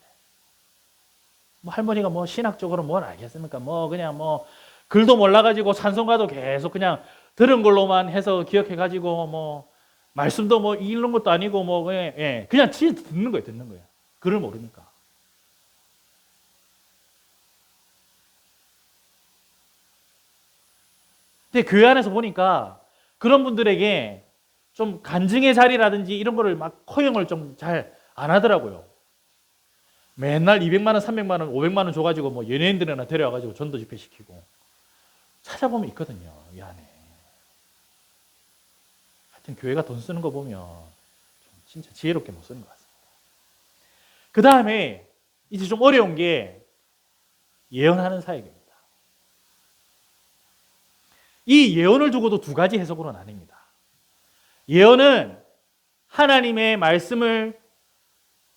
Speaker 6: 뭐 할머니가 뭐 신학적으로 뭘 알겠습니까? 뭐 그냥 뭐 글도 몰라가지고 찬송가도 계속 그냥 들은 걸로만 해서 기억해가지고 뭐 말씀도 뭐 읽는 것도 아니고 뭐 그냥 진짜 듣는 거예요. 글을 모르니까. 근데 교회 안에서 보니까 그런 분들에게 좀 간증의 자리라든지 이런 거를 막 허용을 좀 잘 안 하더라고요. 맨날 200만 원, 300만 원, 500만 원 줘가지고 뭐 연예인들이나 데려와가지고 전도 집회 시키고. 찾아보면 있거든요, 이 안에. 하여튼 교회가 돈 쓰는 거 보면 좀 진짜 지혜롭게 못 쓰는 것 같습니다. 그 다음에 이제 좀 어려운 게 예언하는 사역입니다. 이 예언을 두고도 두 가지 해석으로 나뉩니다. 예언은 하나님의 말씀을,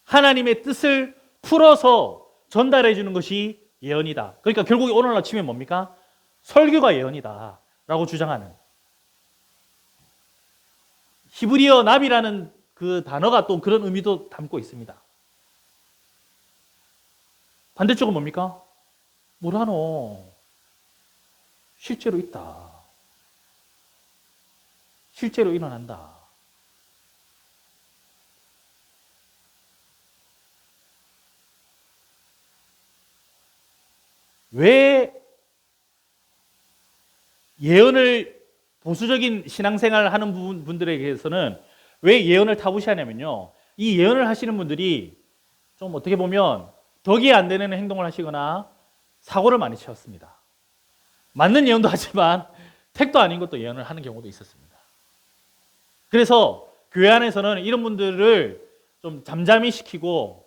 Speaker 6: 하나님의 뜻을 풀어서 전달해 주는 것이 예언이다. 그러니까 결국 오늘날 치면 뭡니까? 설교가 예언이다 라고 주장하는, 히브리어 나비라는 그 단어가 또 그런 의미도 담고 있습니다. 반대쪽은 뭡니까? 뭐라노? 실제로 있다. 실제로 일어난다. 왜 예언을 보수적인 신앙생활을 하는 분들에게서는 왜 예언을 타부시하냐면요, 이 예언을 하시는 분들이 좀 어떻게 보면 덕이 안 되는 행동을 하시거나 사고를 많이 치었습니다. 맞는 예언도 하지만 택도 아닌 것도 예언을 하는 경우도 있었습니다. 그래서 교회 안에서는 이런 분들을 좀 잠잠히 시키고,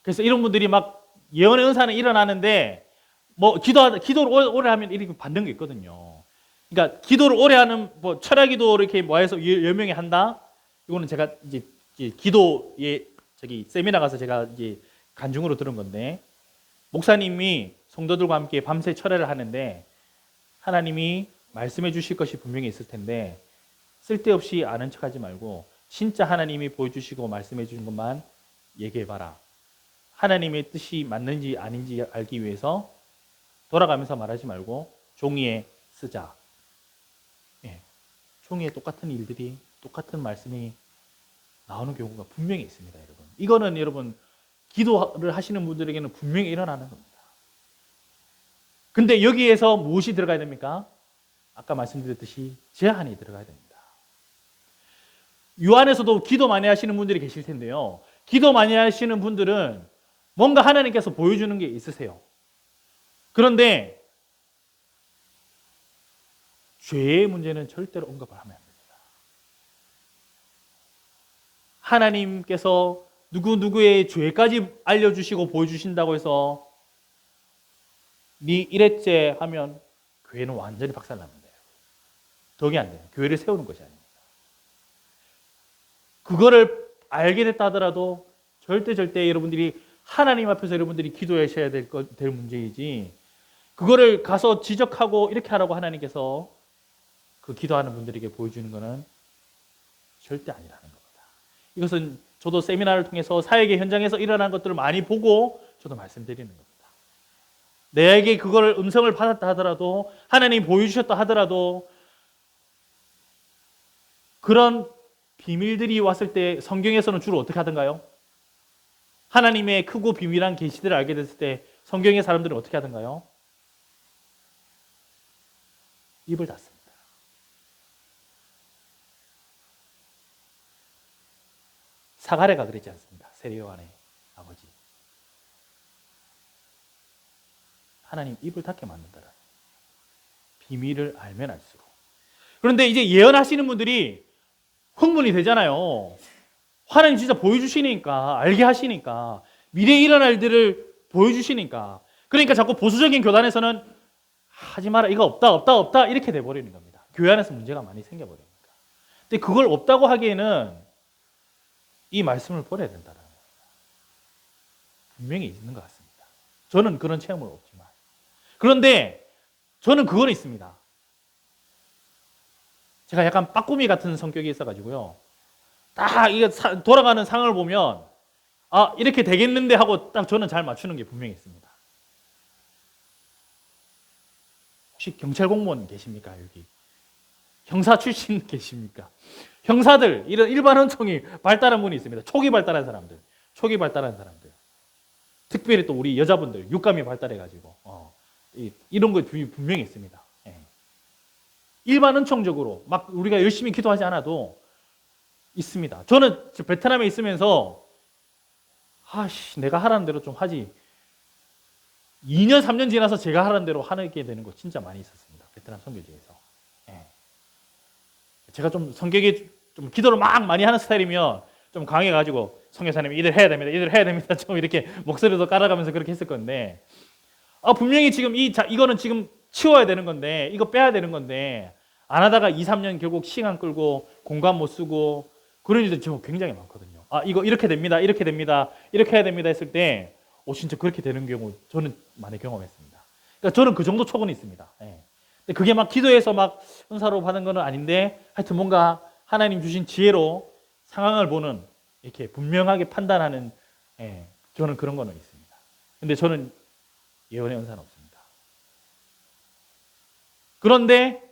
Speaker 6: 그래서 이런 분들이 막 예언의 은사는 일어나는데 뭐 기도를 오래 하면 이렇게 받는 게 있거든요. 그러니까 기도를 오래 하는, 뭐 철야 기도를 이렇게 모아서 10명이 한다. 이거는 제가 이제 기도에 저기 세미나 가서 제가 이제 간증으로 들은 건데, 목사님이 성도들과 함께 밤새 철야를 하는데 하나님이 말씀해 주실 것이 분명히 있을 텐데 쓸데없이 아는 척하지 말고 진짜 하나님이 보여주시고 말씀해 주신 것만 얘기해봐라. 하나님의 뜻이 맞는지 아닌지 알기 위해서 돌아가면서 말하지 말고 종이에 쓰자. 예. 종이에 똑같은 일들이, 똑같은 말씀이 나오는 경우가 분명히 있습니다, 여러분. 이거는 여러분 기도를 하시는 분들에게는 분명히 일어나는 겁니다. 근데 여기에서 무엇이 들어가야 됩니까? 아까 말씀드렸듯이 제한이 들어가야 됩니다. 요 안에서도 기도 많이 하시는 분들이 계실 텐데요, 기도 많이 하시는 분들은 뭔가 하나님께서 보여주는 게 있으세요. 그런데 죄의 문제는 절대로 언급을 하면 안 됩니다. 하나님께서 누구누구의 죄까지 알려주시고 보여주신다고 해서 네 이랬제 하면 교회는 완전히 박살납니다. 덕이 안 돼요. 교회를 세우는 것이 아닙니다. 그거를 알게 됐다 하더라도 절대 여러분들이 하나님 앞에서 여러분들이 기도하셔야 될 문제이지, 그거를 가서 지적하고 이렇게 하라고 하나님께서 그 기도하는 분들에게 보여주는 것은 절대 아니라는 겁니다. 이것은 저도 세미나를 통해서 사역의 현장에서 일어난 것들을 많이 보고 저도 말씀드리는 겁니다. 내게 그걸 음성을 받았다 하더라도, 하나님이 보여주셨다 하더라도, 그런 비밀들이 왔을 때 성경에서는 주로 어떻게 하던가요? 하나님의 크고 비밀한 계시들을 알게 됐을 때 성경의 사람들은 어떻게 하던가요? 입을 닫습니다. 사가랴가 그랬지 않습니까? 세례요한의 아버지. 하나님 입을 닫게 만든다라. 비밀을 알면 알수록. 그런데 이제 예언하시는 분들이 흥분이 되잖아요. 하나님 진짜 보여주시니까, 알게 하시니까, 미래에 일어날 일들을 보여주시니까. 그러니까 자꾸 보수적인 교단에서는 하지 마라, 이거 없다 이렇게 돼버리는 겁니다. 교회 안에서 문제가 많이 생겨버립니다. 근데 그걸 없다고 하기에는 이 말씀을 버려야 된다는 겁니다. 분명히 있는 것 같습니다. 저는 그런 체험은 없지만. 그런데 저는 그건 있습니다. 제가 약간 빠꾸미 같은 성격이 있어가지고요, 딱 이게 돌아가는 상황을 보면 아, 이렇게 되겠는데 하고 딱 저는 잘 맞추는 게 분명히 있습니다. 혹시 경찰 공무원 계십니까? 여기 형사 출신 계십니까? 형사들, 이런 일반 헌총이 발달한 분이 있습니다. 초기 발달한 사람들, 특별히 또 우리 여자분들 육감이 발달해가지고 이런 거 분명히 있습니다. 예. 일반 헌총적으로 막 우리가 열심히 기도하지 않아도 있습니다. 저는 베트남에 있으면서 내가 하라는 대로 좀 하지, 2년 3년 지나서 제가 하라는 대로 하게 되는 거 진짜 많이 있었습니다. 베트남 선교지에서. 예. 제가 좀 성격이 좀 기도를 막 많이 하는 스타일이면 좀 강해가지고 선교사님 이들 해야 됩니다 좀 이렇게 목소리도 깔아가면서 그렇게 했을 건데, 분명히 지금 이거는 지금 치워야 되는 건데 이거 빼야 되는 건데 안 하다가 2, 3년 결국 시간 끌고 공간 못 쓰고 그런 일들이 저 굉장히 많거든요. 아, 이거 이렇게 됩니다. 이렇게 됩니다. 이렇게 해야 됩니다 했을 때 진짜 그렇게 되는 경우 저는 많이 경험했습니다. 그러니까 저는 그 정도 촉은 있습니다. 예. 근데 그게 막 기도해서 막 은사로 받은 건 아닌데 하여튼 뭔가 하나님 주신 지혜로 상황을 보는 이렇게 분명하게 판단하는 저는 그런 거는 있습니다. 근데 저는 예언의 은사는 없습니다. 그런데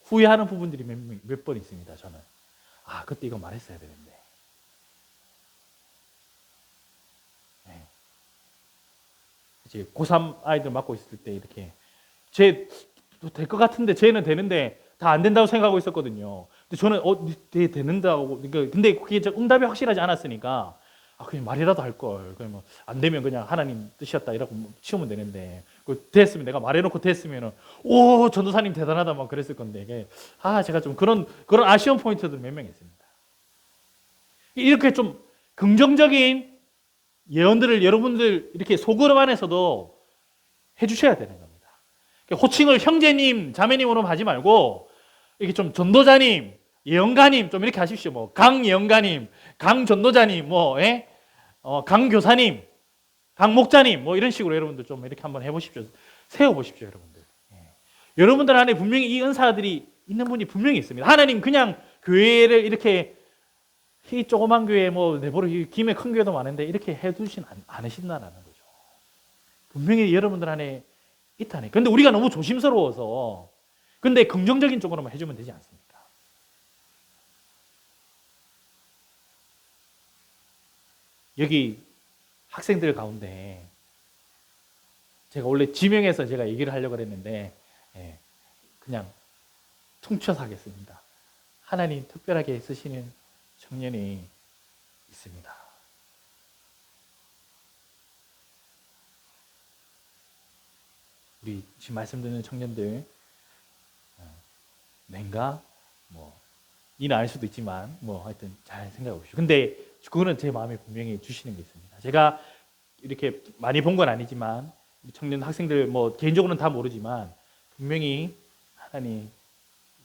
Speaker 6: 후회하는 부분들이 몇 번 있습니다. 저는 그때 이거 말했어야 되는데 이제 고3 아이들 맡고 있을 때 이렇게 될 것 같은데 쟤는 되는데 다 안 된다고 생각하고 있었거든요. 근데 저는 되는다고 근데 그게 응답이 확실하지 않았으니까 그냥 말이라도 할 걸. 그러면 안 되면 그냥 하나님 뜻이었다 이러고 치우면 되는데 됐으면 내가 말해놓고 됐으면은 오 전도사님 대단하다 막 그랬을 건데 이게 제가 좀 그런 아쉬운 포인트들 몇 명 있습니다. 이렇게 좀 긍정적인 예언들을 여러분들 이렇게 소그룹 안에서도 해주셔야 되는 겁니다. 호칭을 형제님, 자매님으로 하지 말고 이렇게 좀 전도자님, 예언가님 좀 이렇게 하십시오. 뭐 강 예언가님, 강 전도자님, 강 교사님, 강 목자님 뭐 이런 식으로 여러분들 좀 이렇게 한번 해보십시오. 세워보십시오, 여러분들. 여러분들 안에 분명히 이 은사들이 있는 분이 분명히 있습니다. 하나님 그냥 교회를 이렇게 이 조그만 교회 내버려 김에 큰 교회도 많은데 이렇게 해두진 않으신다라는 거죠. 분명히 여러분들 안에 있다니. 근데 우리가 너무 조심스러워서 근데 긍정적인 쪽으로만 해주면 되지 않습니까? 여기 학생들 가운데 제가 원래 지명해서 제가 얘기를 하려고 했는데 그냥 퉁쳐서 하겠습니다. 하나님 특별하게 쓰시는 청년이 있습니다. 우리 지금 말씀 듣는 청년들 nen가 이는 아닐 수도 있지만 하여튼 잘 생각해 보십시오. 근데 그거는 제 마음에 분명히 주시는 게 있습니다. 제가 이렇게 많이 본 건 아니지만 청년 학생들 개인적으로는 다 모르지만 분명히 하나님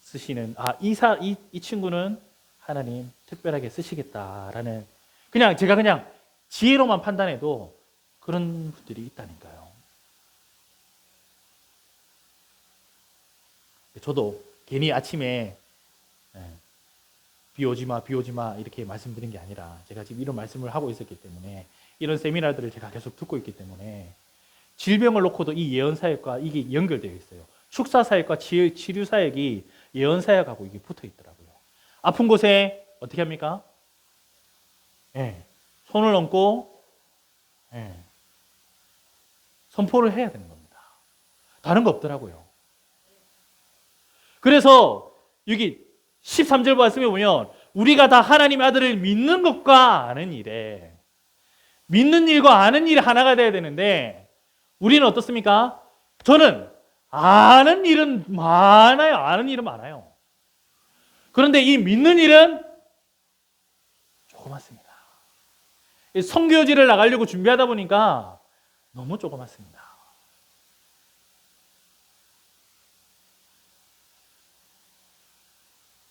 Speaker 6: 쓰시는 이 친구는 하나님 특별하게 쓰시겠다라는 제가 그냥 지혜로만 판단해도 그런 분들이 있다니까요. 저도 괜히 아침에 비 오지 마 이렇게 말씀드린 게 아니라 제가 지금 이런 말씀을 하고 있었기 때문에 이런 세미나들을 제가 계속 듣고 있기 때문에 질병을 놓고도 이 예언 사역과 이게 연결되어 있어요. 축사 사역과 치료 사역이 예언 사역하고 이게 붙어 있더라고요. 아픈 곳에 어떻게 합니까? 손을 얹고 선포를 해야 되는 겁니다. 다른 거 없더라고요. 그래서 여기 13절 말씀에 보면 우리가 다 하나님의 아들을 믿는 것과 아는 일에 믿는 일과 아는 일이 하나가 돼야 되는데 우리는 어떻습니까? 저는 아는 일은 많아요. 그런데 이 믿는 일은 조그맣습니다. 선교지를 나가려고 준비하다 보니까 너무 조그맣습니다.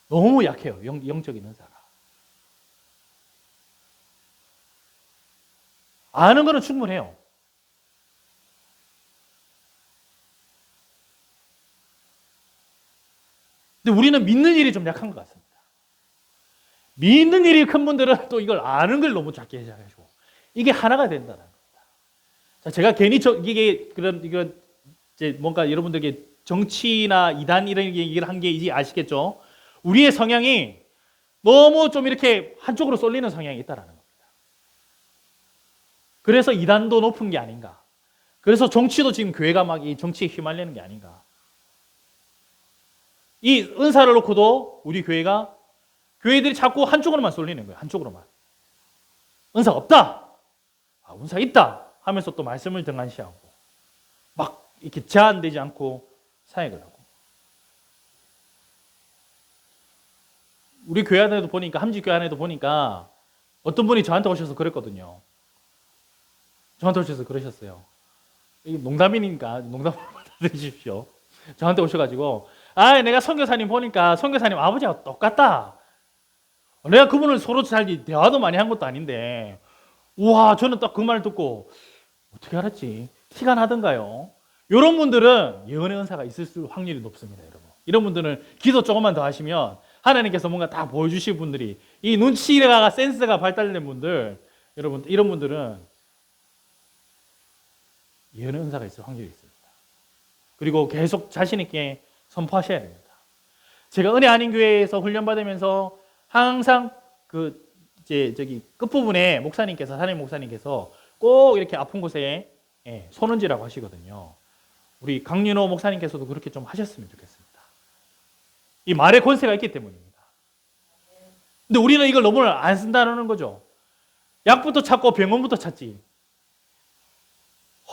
Speaker 6: 너무 약해요. 영적인 은사가. 아는 거는 충분해요. 근데 우리는 믿는 일이 좀 약한 것 같습니다. 믿는 일이 큰 분들은 또 이걸 아는 걸 너무 작게 해가지고 이게 하나가 된다는 겁니다. 자, 제가 괜히 이건 이제 뭔가 여러분들에게 정치나 이단 이런 얘기를 한 게 이제 아시겠죠? 우리의 성향이 너무 좀 이렇게 한쪽으로 쏠리는 성향이 있다라는 겁니다. 그래서 이단도 높은 게 아닌가. 그래서 정치도 지금 교회가 막 이 정치에 휘말리는 게 아닌가. 이 은사를 놓고도 우리 교회들이 자꾸 한쪽으로만 쏠리는 거예요. 한쪽으로만. 은사가 없다. 은사 있다. 하면서 또 말씀을 등한시하고 막 이렇게 제한되지 않고 사역을 하고. 우리 교회 안에도 보니까 함지교회 안에도 보니까 어떤 분이 저한테 오셔서 그랬거든요. 저한테 오셔서 그러셨어요. 이게 농담이니까 농담으로 받아들이십시오. 저한테 오셔가지고 내가 선교사님 보니까 선교사님 아버지하고 똑같다. 내가 그분을 서로 잘 대화도 많이 한 것도 아닌데 우와 저는 딱 그 말을 듣고 어떻게 알았지? 티가 나던가요? 이런 분들은 예언의 은사가 있을 확률이 높습니다, 여러분. 이런 분들은 기도 조금만 더 하시면 하나님께서 뭔가 다 보여주실 분들이 이 눈치가 센스가 발달된 분들 여러분 이런 분들은 예언의 은사가 있을 확률이 있습니다. 그리고 계속 자신 있게 선포하셔야 됩니다. 제가 은혜 아닌 교회에서 훈련 받으면서 항상 저기 끝부분에 목사님께서 사님 목사님께서 꼭 이렇게 아픈 곳에 손은지라고 하시거든요. 우리 강윤호 목사님께서도 그렇게 좀 하셨으면 좋겠습니다. 이 말의 권세가 있기 때문입니다. 근데 우리는 이걸 너무 안 쓴다는 거죠. 약부터 찾고 병원부터 찾지.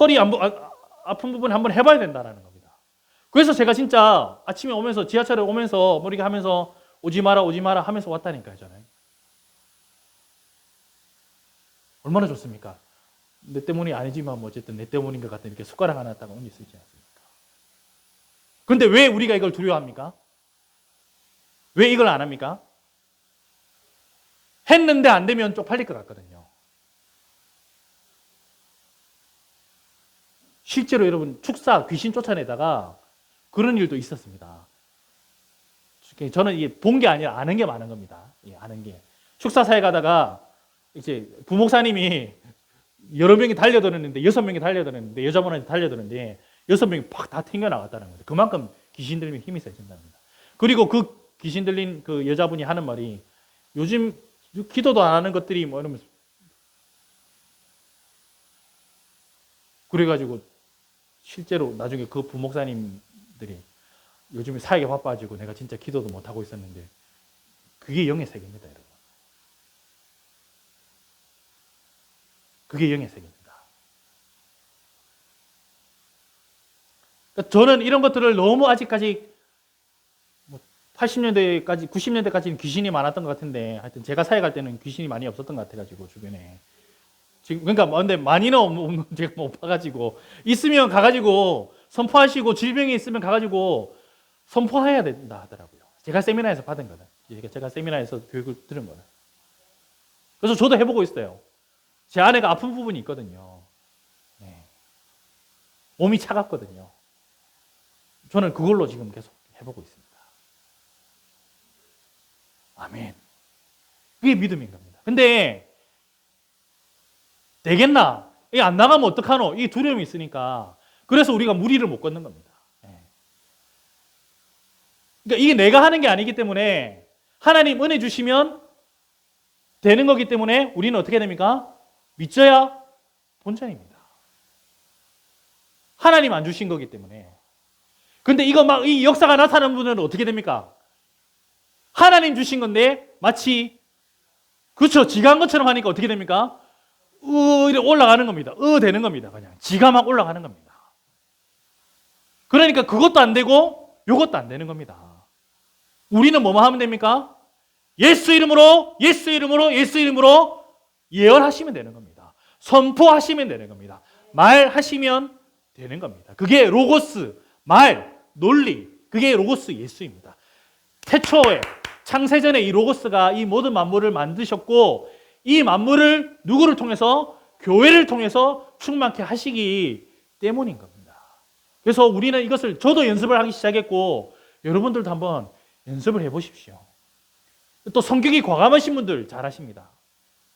Speaker 6: 허리 아픈 부분 한번 해봐야 된다는 겁니다. 그래서 제가 진짜 아침에 오면서 지하철에 오면서 머리가 하면서 오지 마라 하면서 왔다니까요, 저는. 얼마나 좋습니까? 내 때문이 아니지만 뭐 어쨌든 내 때문인 것 같은 이렇게 숟가락 하나 딱 얹을 수 있지 않습니까? 그런데 왜 우리가 이걸 두려워합니까? 왜 이걸 안 합니까? 했는데 안 되면 쪽팔릴 것 같거든요. 실제로 여러분 축사 귀신 쫓아내다가 그런 일도 있었습니다. 저는 이게 본 게 아니라 아는 게 많은 겁니다. 아는 게. 축사사에 가다가 이제 부목사님이 여러 명이 달려드는데 6명이 달려드는데 여자분한테 달려드는데 6명이 팍 다 튕겨 나갔다는 거죠. 그만큼 귀신 들리면 힘이 세진답니다. 그리고 그 귀신 들린 그 여자분이 하는 말이 요즘 기도도 안 하는 것들이 뭐 이러면서 그래가지고 실제로 나중에 그 부목사님들이 요즘에 사역에 바빠지고 내가 진짜 기도도 못하고 있었는데 그게 영의 세계입니다, 여러분. 그게 영의 세계입니다. 그러니까 저는 이런 것들을 너무 아직까지 80년대까지, 90년대까지는 귀신이 많았던 것 같은데 하여튼 제가 사역할 때는 귀신이 많이 없었던 것 같아가지고 주변에 지금 그러니까 근데 많이는 없는 제가 못 봐가지고 있으면 가가지고 선포하시고 질병이 있으면 가가지고 선포해야 된다 하더라고요. 제가 세미나에서 받은 거는 제가 세미나에서 교육을 들은 거는 그래서 저도 해보고 있어요. 제 아내가 아픈 부분이 있거든요. 몸이 차갑거든요. 저는 그걸로 지금 계속 해보고 있습니다. 아멘. 그게 믿음인 겁니다. 근데 되겠나? 이게 안 나가면 어떡하노? 이 두려움이 있으니까 그래서 우리가 무리를 못 걷는 겁니다. 그러니까 이게 내가 하는 게 아니기 때문에 하나님 은혜 주시면 되는 거기 때문에 우리는 어떻게 됩니까? 믿져야 본전입니다. 하나님 안 주신 거기 때문에. 근데 이거 막 이 역사가 나타나는 분은 어떻게 됩니까? 하나님 주신 건데 마치 그렇죠. 지가 한 것처럼 하니까 어떻게 됩니까? 이렇게 올라가는 겁니다. 되는 겁니다. 그냥 지가 막 올라가는 겁니다. 그러니까 그것도 안 되고 이것도 안 되는 겁니다. 우리는 뭐만 하면 됩니까? 예수 이름으로 예수 이름으로 예수 이름으로 예언하시면 되는 겁니다. 선포하시면 되는 겁니다. 말하시면 되는 겁니다. 그게 로고스, 말, 논리, 그게 로고스 예수입니다. 태초에 창세전에 이 로고스가 이 모든 만물을 만드셨고 이 만물을 누구를 통해서? 교회를 통해서 충만케 하시기 때문인 겁니다. 그래서 우리는 이것을 저도 연습을 하기 시작했고 여러분들도 한번 연습을 해보십시오. 또 성격이 과감하신 분들 잘하십니다.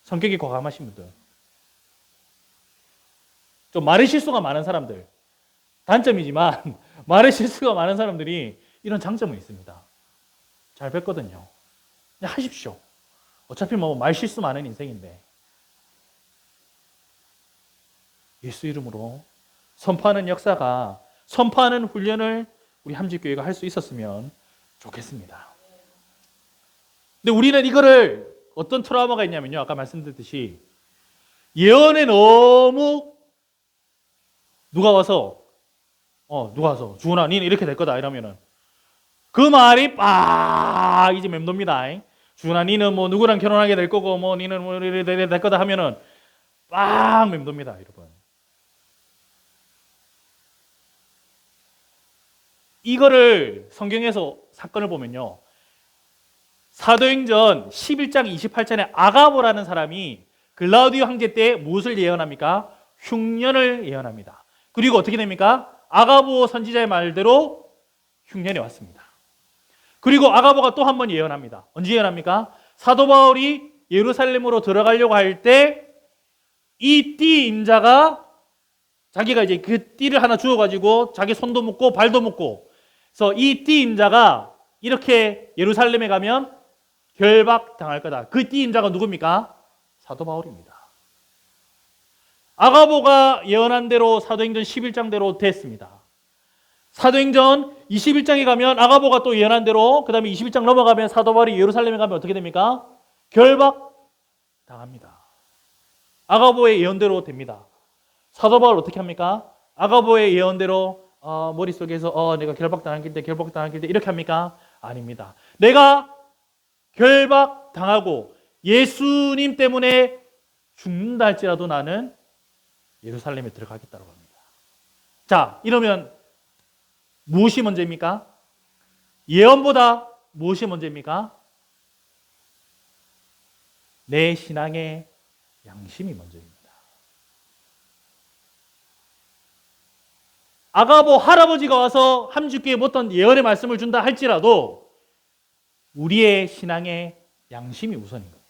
Speaker 6: 성격이 과감하신 분들. 좀 말의 실수가 많은 사람들. 단점이지만 말의 실수가 많은 사람들이 이런 장점은 있습니다. 잘 뵙거든요. 그냥 하십시오. 어차피 뭐 말 실수 많은 인생인데. 예수 이름으로 선포하는 역사가 선포하는 훈련을 우리 함직교회가 할 수 있었으면 좋겠습니다. 근데 우리는 이거를 어떤 트라우마가 있냐면요. 아까 말씀드렸듯이 예언에 너무 누가 와서 주원아 니는 이렇게 될 거다 이러면은 그 말이 이제 맴돕니다. 주원아 니는 뭐 누구랑 결혼하게 될 거고 뭐 니는 뭐 이렇게 될 거다 하면은 맴돕니다, 여러분. 이거를 성경에서 사건을 보면요. 사도행전 11장 28절에 아가보라는 사람이 글라우디오 황제 때 무엇을 예언합니까? 흉년을 예언합니다. 그리고 어떻게 됩니까? 아가보 선지자의 말대로 흉년이 왔습니다. 그리고 아가보가 또 한 번 예언합니다. 언제 예언합니까? 사도 바울이 예루살렘으로 들어가려고 할 때 이 띠 임자가 자기가 이제 그 띠를 하나 주워가지고 자기 손도 묶고 발도 묶고, 그래서 이 띠 임자가 이렇게 예루살렘에 가면 결박 당할 거다. 그 띠 임자가 누굽니까? 사도 바울입니다. 아가보가 예언한 대로 사도행전 11장대로 됐습니다. 사도행전 21장에 가면 아가보가 또 예언한 대로, 그 다음에 21장 넘어가면 사도 바울이 예루살렘에 가면 어떻게 됩니까? 결박 당합니다. 아가보의 예언대로 됩니다. 사도 바울 어떻게 합니까? 아가보의 예언대로 머릿속에서 내가 결박당한 길때 이렇게 합니까? 아닙니다. 내가 결박당하고 예수님 때문에 죽는다 할지라도 나는 예루살렘에 들어가겠다고 합니다. 자, 이러면 무엇이 먼저입니까? 예언보다 무엇이 먼저입니까? 내 신앙의 양심이 먼저입니다. 아가보 할아버지가 와서 함주께 어떤 예언의 말씀을 준다 할지라도 우리의 신앙의 양심이 우선인 겁니다.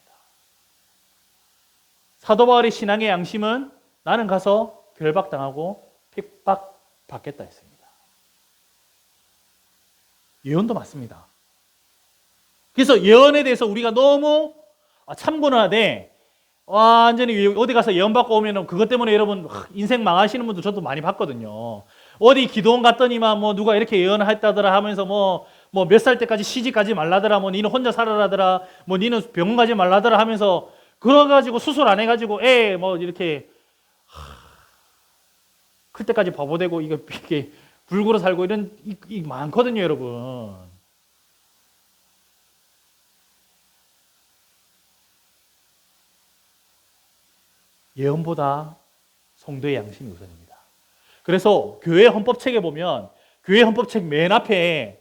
Speaker 6: 사도 바울의 신앙의 양심은 나는 가서 결박당하고 핍박받겠다 했습니다. 예언도 맞습니다. 그래서 예언에 대해서 우리가 너무 참고는 하되 완전히 어디 가서 예언 받고 오면 그것 때문에 여러분 인생 망하시는 분도 저도 많이 봤거든요. 어디 기도원 갔더니만 뭐 누가 이렇게 예언을 했다더라 하면서 뭐 몇 살 때까지 시집 가지 말라더라, 뭐 니는 혼자 살아라더라, 뭐 니는 병원 가지 말라더라 하면서 그래가지고 수술 안 해가지고 애 뭐 이렇게 클 때까지 바보 되고 이게 불구로 살고 이런 이 많거든요, 여러분. 예언보다 성도의 양심이 우선입니다. 그래서 교회 헌법책에 보면 교회 헌법책 맨 앞에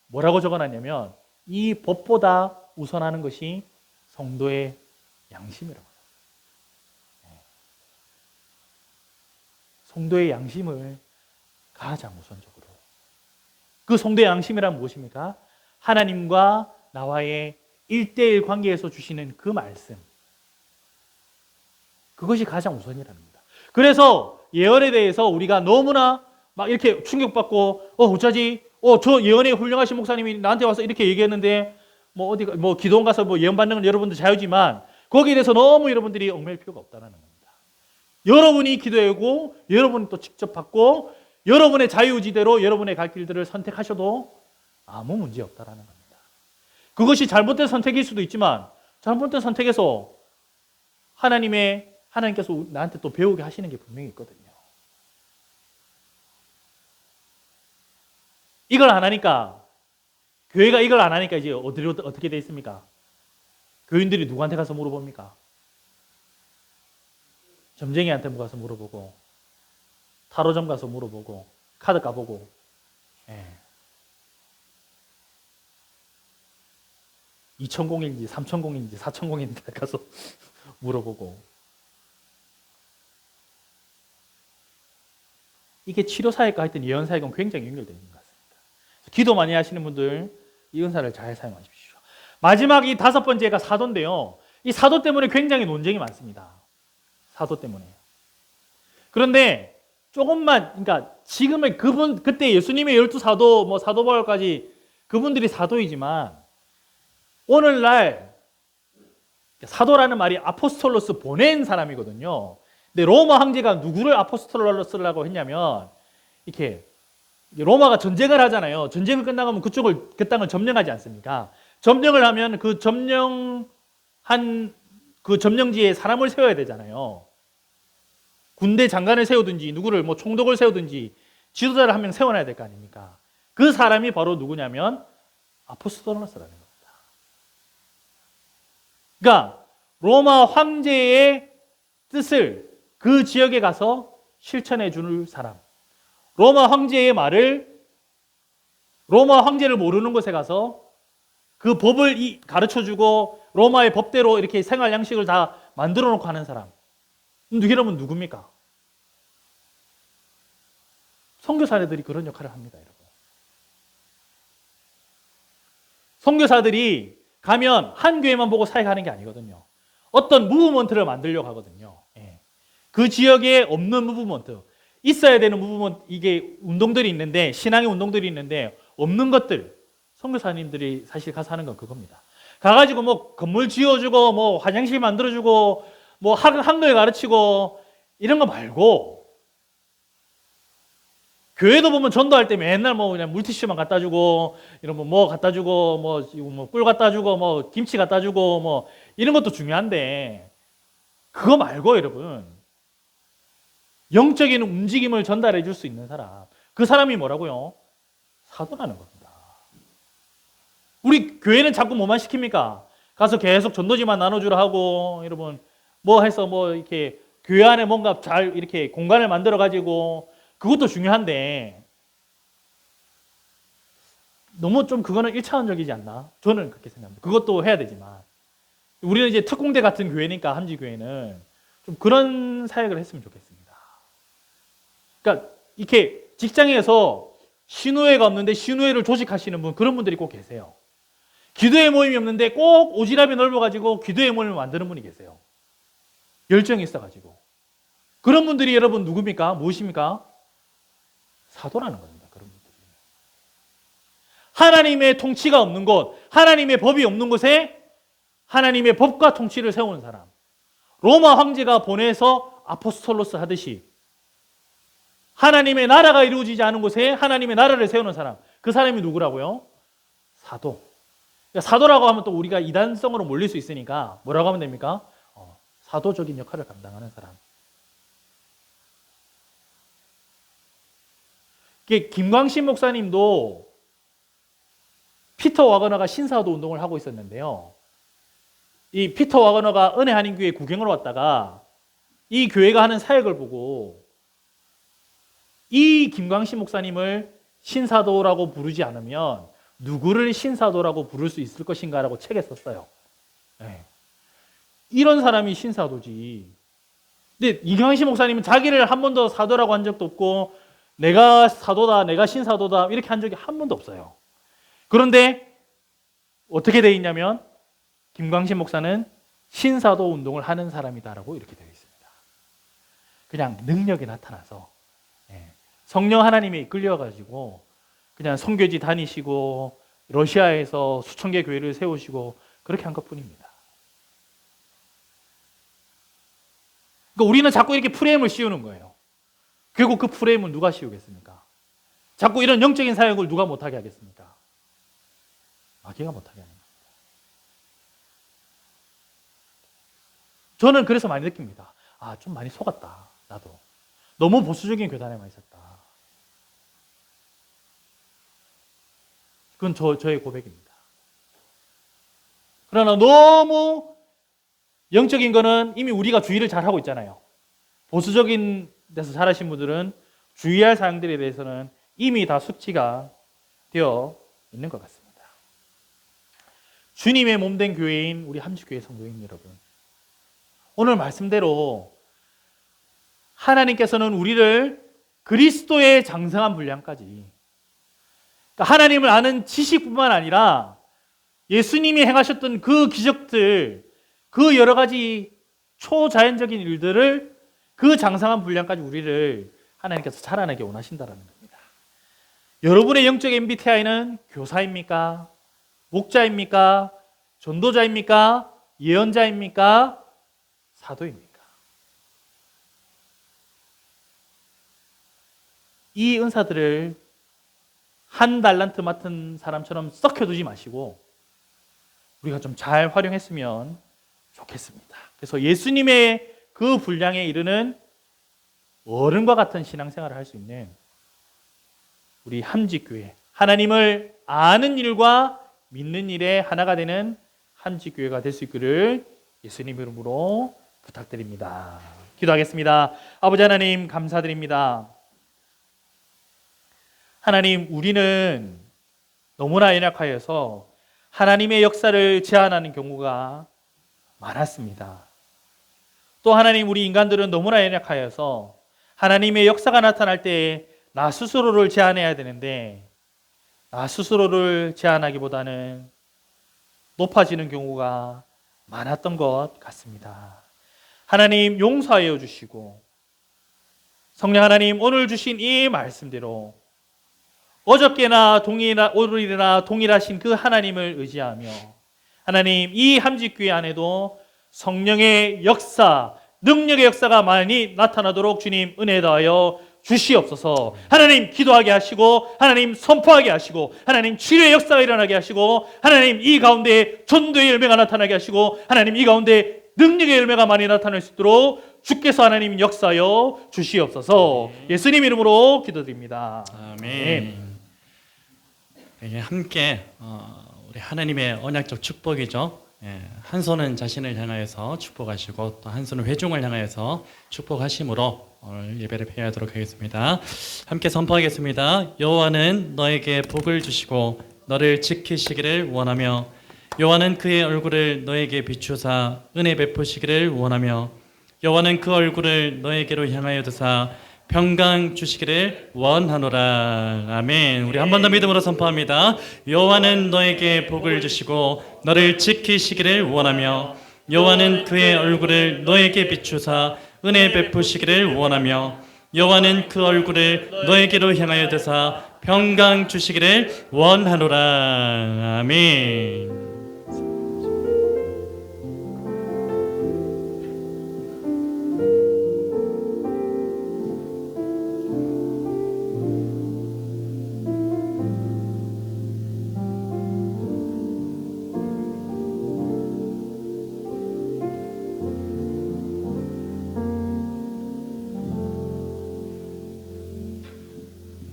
Speaker 6: 뭐라고 적어놨냐면 이 법보다 우선하는 것이 성도의 양심이라고 해요. 성도의 양심을 가장 우선적으로. 그 성도의 양심이란 무엇입니까? 하나님과 나와의 1대1 관계에서 주시는 그 말씀. 그것이 가장 우선이라는 겁니다. 그래서 예언에 대해서 우리가 너무나 막 이렇게 충격받고 어쩌지? 저 예언에 훌륭하신 목사님이 나한테 와서 이렇게 얘기했는데 뭐 어디 뭐 기도원 가서 뭐 예언 받는 건 여러분들 자유지만 거기에 대해서 너무 여러분들이 얽매일 필요가 없다는 겁니다. 여러분이 기도하고 여러분이 또 직접 받고 여러분의 자유지대로 여러분의 갈 길들을 선택하셔도 아무 문제 없다는 겁니다. 그것이 잘못된 선택일 수도 있지만 잘못된 선택에서 하나님께서 나한테 또 배우게 하시는 게 분명히 있거든요. 이걸 안 하니까, 교회가 이걸 안 하니까 이제 어떻게 돼 있습니까? 교인들이 누구한테 가서 물어봅니까? 점쟁이한테 가서 물어보고, 타로점 가서 물어보고, 카드 까보고, 2000인지 3000인지 4000인지 가서 물어보고. 이게 치료사역과 하여튼 예언사역은 굉장히 연결되어 있는 것 같습니다. 기도 많이 하시는 분들 이 은사를 잘 사용하십시오. 마지막 이 5번째가 사도인데요. 이 사도 때문에 굉장히 논쟁이 많습니다. 사도 때문에. 그런데 조금만, 그러니까 지금의 그때 예수님의 12사도, 뭐 사도 바울까지 그분들이 사도이지만 오늘날 사도라는 말이 아포스톨로스 보낸 사람이거든요. 근데 로마 황제가 누구를 아포스톨로스라고 했냐면 이렇게 로마가 전쟁을 하잖아요. 전쟁을 끝나가면 그 땅을 점령하지 않습니까? 점령을 하면 그 점령지에 사람을 세워야 되잖아요. 군대 장관을 세우든지 누구를 뭐 총독을 세우든지 지도자를 한 명 세워놔야 될 거 아닙니까? 그 사람이 바로 누구냐면 아포스톨로스라는 겁니다. 그러니까 로마 황제의 뜻을 그 지역에 가서 실천해 줄 사람, 로마 황제의 말을 로마 황제를 모르는 곳에 가서 그 법을 가르쳐주고 로마의 법대로 이렇게 생활 양식을 다 만들어 놓고 하는 사람. 여러분 누굽니까? 선교사들이 그런 역할을 합니다, 여러분. 선교사들이 가면 한 교회만 보고 사역하는 게 아니거든요. 어떤 무브먼트를 만들려고 하거든요. 예. 그 지역에 없는 무브먼트, 있어야 되는 무브먼트, 이게 운동들이 있는데, 신앙의 운동들이 있는데 없는 것들, 선교사님들이 사실 가서 하는 건 그겁니다. 가가지고 뭐 건물 지어주고 뭐 화장실 만들어주고 뭐 한글 가르치고 이런 거 말고, 교회도 보면 전도할 때 맨날 뭐 그냥 물티슈만 갖다 주고, 이런 뭐 갖다 주고, 뭐 꿀 갖다 주고, 뭐 김치 갖다 주고, 뭐 이런 것도 중요한데, 그거 말고 여러분, 영적인 움직임을 전달해 줄 수 있는 사람, 그 사람이 뭐라고요? 사도라는 겁니다. 우리 교회는 자꾸 뭐만 시킵니까? 가서 계속 전도지만 나눠주라 하고, 여러분 뭐 해서 뭐 이렇게 교회 안에 뭔가 잘 이렇게 공간을 만들어 가지고, 그것도 중요한데 너무 좀 그거는 1차원적이지 않나? 저는 그렇게 생각합니다. 그것도 해야 되지만 우리는 이제 특공대 같은 교회니까, 함지교회는 좀 그런 사역을 했으면 좋겠습니다. 그러니까 이렇게 직장에서 신우회가 없는데 신우회를 조직하시는 분, 그런 분들이 꼭 계세요. 기도회 모임이 없는데 꼭 오지랖이 넓어가지고 기도회 모임을 만드는 분이 계세요. 열정이 있어가지고. 그런 분들이 여러분 누굽니까? 무엇입니까? 사도라는 겁니다. 그런 분들이. 하나님의 통치가 없는 곳, 하나님의 법이 없는 곳에 하나님의 법과 통치를 세우는 사람. 로마 황제가 보내서 아포스톨로스 하듯이 하나님의 나라가 이루어지지 않은 곳에 하나님의 나라를 세우는 사람. 그 사람이 누구라고요? 사도. 그러니까 사도라고 하면 또 우리가 이단성으로 몰릴 수 있으니까 뭐라고 하면 됩니까? 사도적인 역할을 감당하는 사람. 김광신 목사님도 피터 와거너가 신사도 운동을 하고 있었는데요. 이 피터 와거너가 은혜 한인교회 구경을 왔다가 이 교회가 하는 사역을 보고 이 김광신 목사님을 신사도라고 부르지 않으면 누구를 신사도라고 부를 수 있을 것인가라고 책에 썼어요. 네. 이런 사람이 신사도지. 근데 이광신 목사님은 자기를 한 번도 사도라고 한 적도 없고, 내가 사도다, 내가 신사도다 이렇게 한 적이 한 번도 없어요. 그런데 어떻게 되어 있냐면 김광신 목사는 신사도 운동을 하는 사람이다라고 이렇게 되어 있습니다. 그냥 능력이 나타나서 성령 하나님이 이끌려가지고 그냥 선교지 다니시고 러시아에서 수천 개 교회를 세우시고 그렇게 한 것뿐입니다. 그러니까 우리는 자꾸 이렇게 프레임을 씌우는 거예요. 결국 그 프레임은 누가 씌우겠습니까? 자꾸 이런 영적인 사역을 누가 못하게 하겠습니까? 마귀가 못하게 하는 겁니다. 저는 그래서 많이 느낍니다. 좀 많이 속았다, 나도. 너무 보수적인 교단에만 있었다. 그건 저의 고백입니다. 그러나 너무 영적인 거는 이미 우리가 주의를 잘 하고 있잖아요. 보수적인 데서 잘하신 분들은 주의할 사항들에 대해서는 이미 다 숙지가 되어 있는 것 같습니다. 주님의 몸된 교회인 우리 함지교회 성도인 여러분, 오늘 말씀대로 하나님께서는 우리를 그리스도의 장성한 분량까지, 그러니까 하나님을 아는 지식뿐만 아니라 예수님이 행하셨던 그 기적들, 그 여러 가지 초자연적인 일들을, 그 장성한 분량까지 우리를 하나님께서 자라나게 원하신다는 겁니다. 여러분의 영적 MBTI는 교사입니까? 목자입니까? 전도자입니까? 예언자입니까? 사도입니까? 이 은사들을 한 달란트 맡은 사람처럼 썩혀두지 마시고 우리가 좀 잘 활용했으면 좋겠습니다. 그래서 예수님의 그 분량에 이르는 어른과 같은 신앙생활을 할 수 있는 우리 함지교회, 하나님을 아는 일과 믿는 일에 하나가 되는 함지교회가 될 수 있기를 예수님 이름으로 부탁드립니다. 기도하겠습니다. 아버지 하나님 감사드립니다. 하나님, 우리는 너무나 연약하여서 하나님의 역사를 제한하는 경우가 많았습니다. 또 하나님, 우리 인간들은 너무나 연약하여서 하나님의 역사가 나타날 때에 나 스스로를 제한해야 되는데 나 스스로를 제한하기보다는 높아지는 경우가 많았던 것 같습니다. 하나님 용서하여 주시고 성령 하나님, 오늘 주신 이 말씀대로 어저께나 오늘이나 동일하신 그 하나님을 의지하며 하나님, 이 함직교회 안에도 성령의 역사, 능력의 역사가 많이 나타나도록 주님 은혜 더하여 주시옵소서. 하나님 기도하게 하시고 하나님 선포하게 하시고 하나님 치료의 역사가 일어나게 하시고 하나님 이 가운데 전도의 열매가 나타나게 하시고 하나님 이 가운데 능력의 열매가 많이 나타날 수 있도록 주께서 하나님 역사하여 주시옵소서. 예수님 이름으로 기도드립니다.
Speaker 3: 아멘. 이게 함께 우리 하나님의 언약적 축복이죠. 한 손은 자신을 향하여서 축복하시고 또 한 손은 회중을 향하여서 축복하심으로 오늘 예배를 폐하도록 하겠습니다. 함께 선포하겠습니다. 여호와는 너에게 복을 주시고 너를 지키시기를 원하며 여호와는 그의 얼굴을 너에게 비추사 은혜 베푸시기를 원하며 여호와는 그 얼굴을 너에게로 향하여 드사 평강 주시기를 원하노라. 아멘. 우리 한 번 더 믿음으로 선포합니다. 여호와는 너에게 복을 주시고 너를 지키시기를 원하며 여호와는 그의 얼굴을 너에게 비추사 은혜 베푸시기를 원하며 여호와는 그 얼굴을 너에게로 향하여 드사 평강 주시기를 원하노라. 아멘.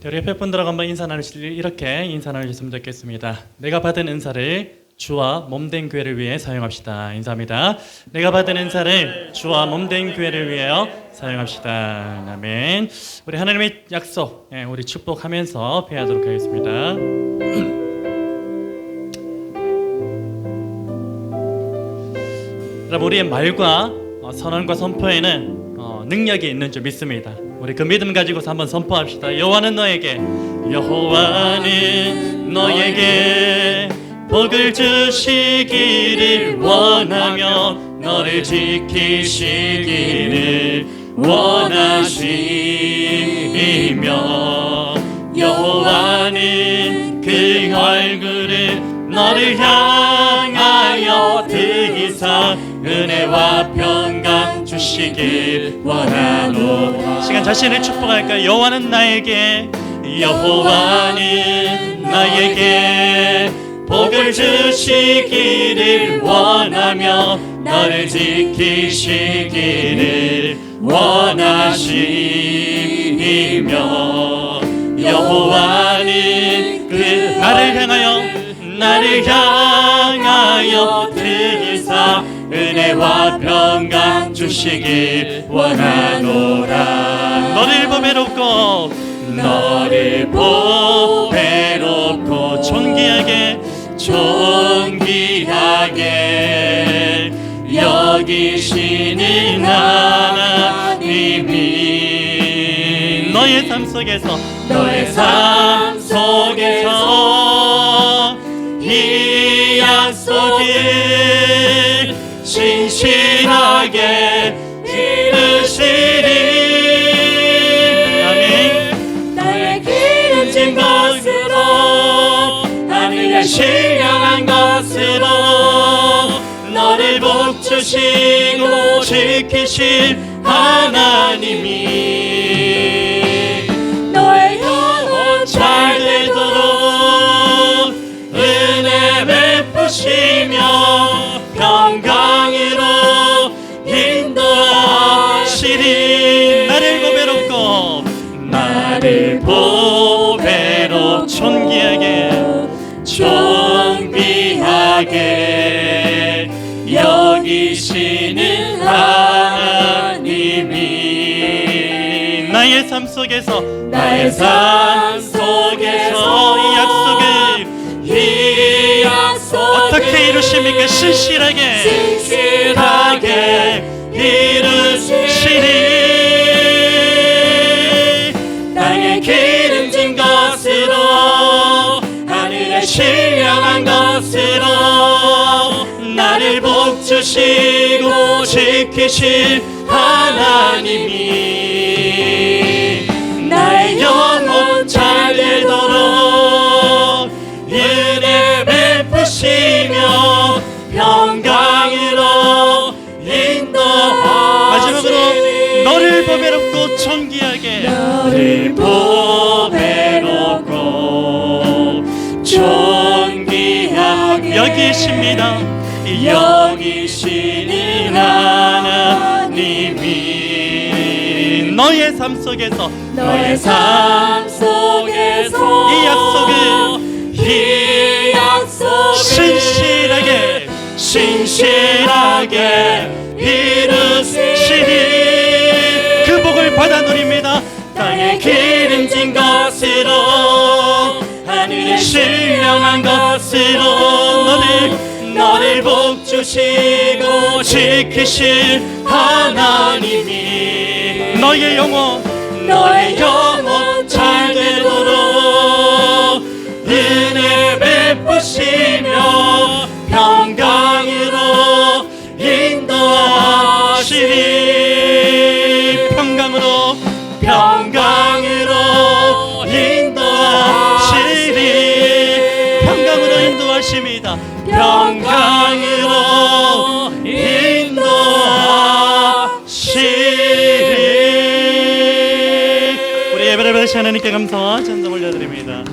Speaker 3: 우리 옆에 분들하고 한번 인사 나누실 이렇게 인사 나누셨으면 좋겠습니다. 내가 받은 은사를 주와 몸된 교회를 위해 사용합시다. 인사합니다. 내가 받은 은사를 주와 몸된 교회를 위하여 사용합시다. 아멘. 우리 하나님의 약속, 우리 축복하면서 폐하도록 하겠습니다. 여러분, 우리의 말과 선언과 선포에는 능력이 있는 줄 믿습니다. 우리 그 믿음 가지고서 한번 선포합시다. 여호와는 너에게 복을 주시기를 원하며 너를 지키시기를 원하시며 여호와는 그 얼굴을 너를 향하여 드이사 은혜와 평강 주시길 원하노라. 시간 자신을 축복할까요? 여호와는 나에게 복을 주시기를 원하며 너를 지키시기를 원하시며 여호와는 그 나를 향하여 드이사 은혜와 평강 주시길 원하노라. 너를 보배롭고 존귀하게 여기시는 하나님이 너의 삶 속에서 이 약속을 신실하게 이루시리. 아멘.
Speaker 7: 너의 기름진 것으로 하늘에 신령한 것으로 너를 복주시고 지키실 하나님이 너의 영혼 잘 되도록 은혜 베푸시며 평강으로 인도하시리. 나를 보배롭고 존귀하게 여기시는 하나님이
Speaker 3: 나의 삶 속에서
Speaker 7: 이
Speaker 3: 이루십니까? 신실하게 이루시리. 땅에 기름진 것으로 하늘에 신령한 것으로 나를 복주시고 지키실 하나님이 나의 영혼 잘 되도록 은혜 베푸시며 평강으로 인도하시니. 마지막으로 너를 보배롭고 존귀하게,
Speaker 7: 너를 보배롭고 존귀하게
Speaker 3: 여기십니다.
Speaker 7: 여기시니 하나님이
Speaker 3: 너의 삶 속에서
Speaker 7: 너의 삶 속에서
Speaker 3: 이 약속을 신실하게 이루시니 그 복을 받아 누립니다.
Speaker 7: 땅에 기름진 것으로 하늘에 신령한 것으로 너를 복주시고 지키실 하나님이
Speaker 3: 너의 영혼
Speaker 7: 잘 되도록 은혜 베푸시며 평강으로 인도하시리.
Speaker 3: 평강으로
Speaker 7: 인도하시리.
Speaker 3: 평강으로 인도하십니다.
Speaker 7: 평강으로 인도하시리.
Speaker 3: 우리 예배를 받으신 하나님께 감사와 찬송 올려드립니다.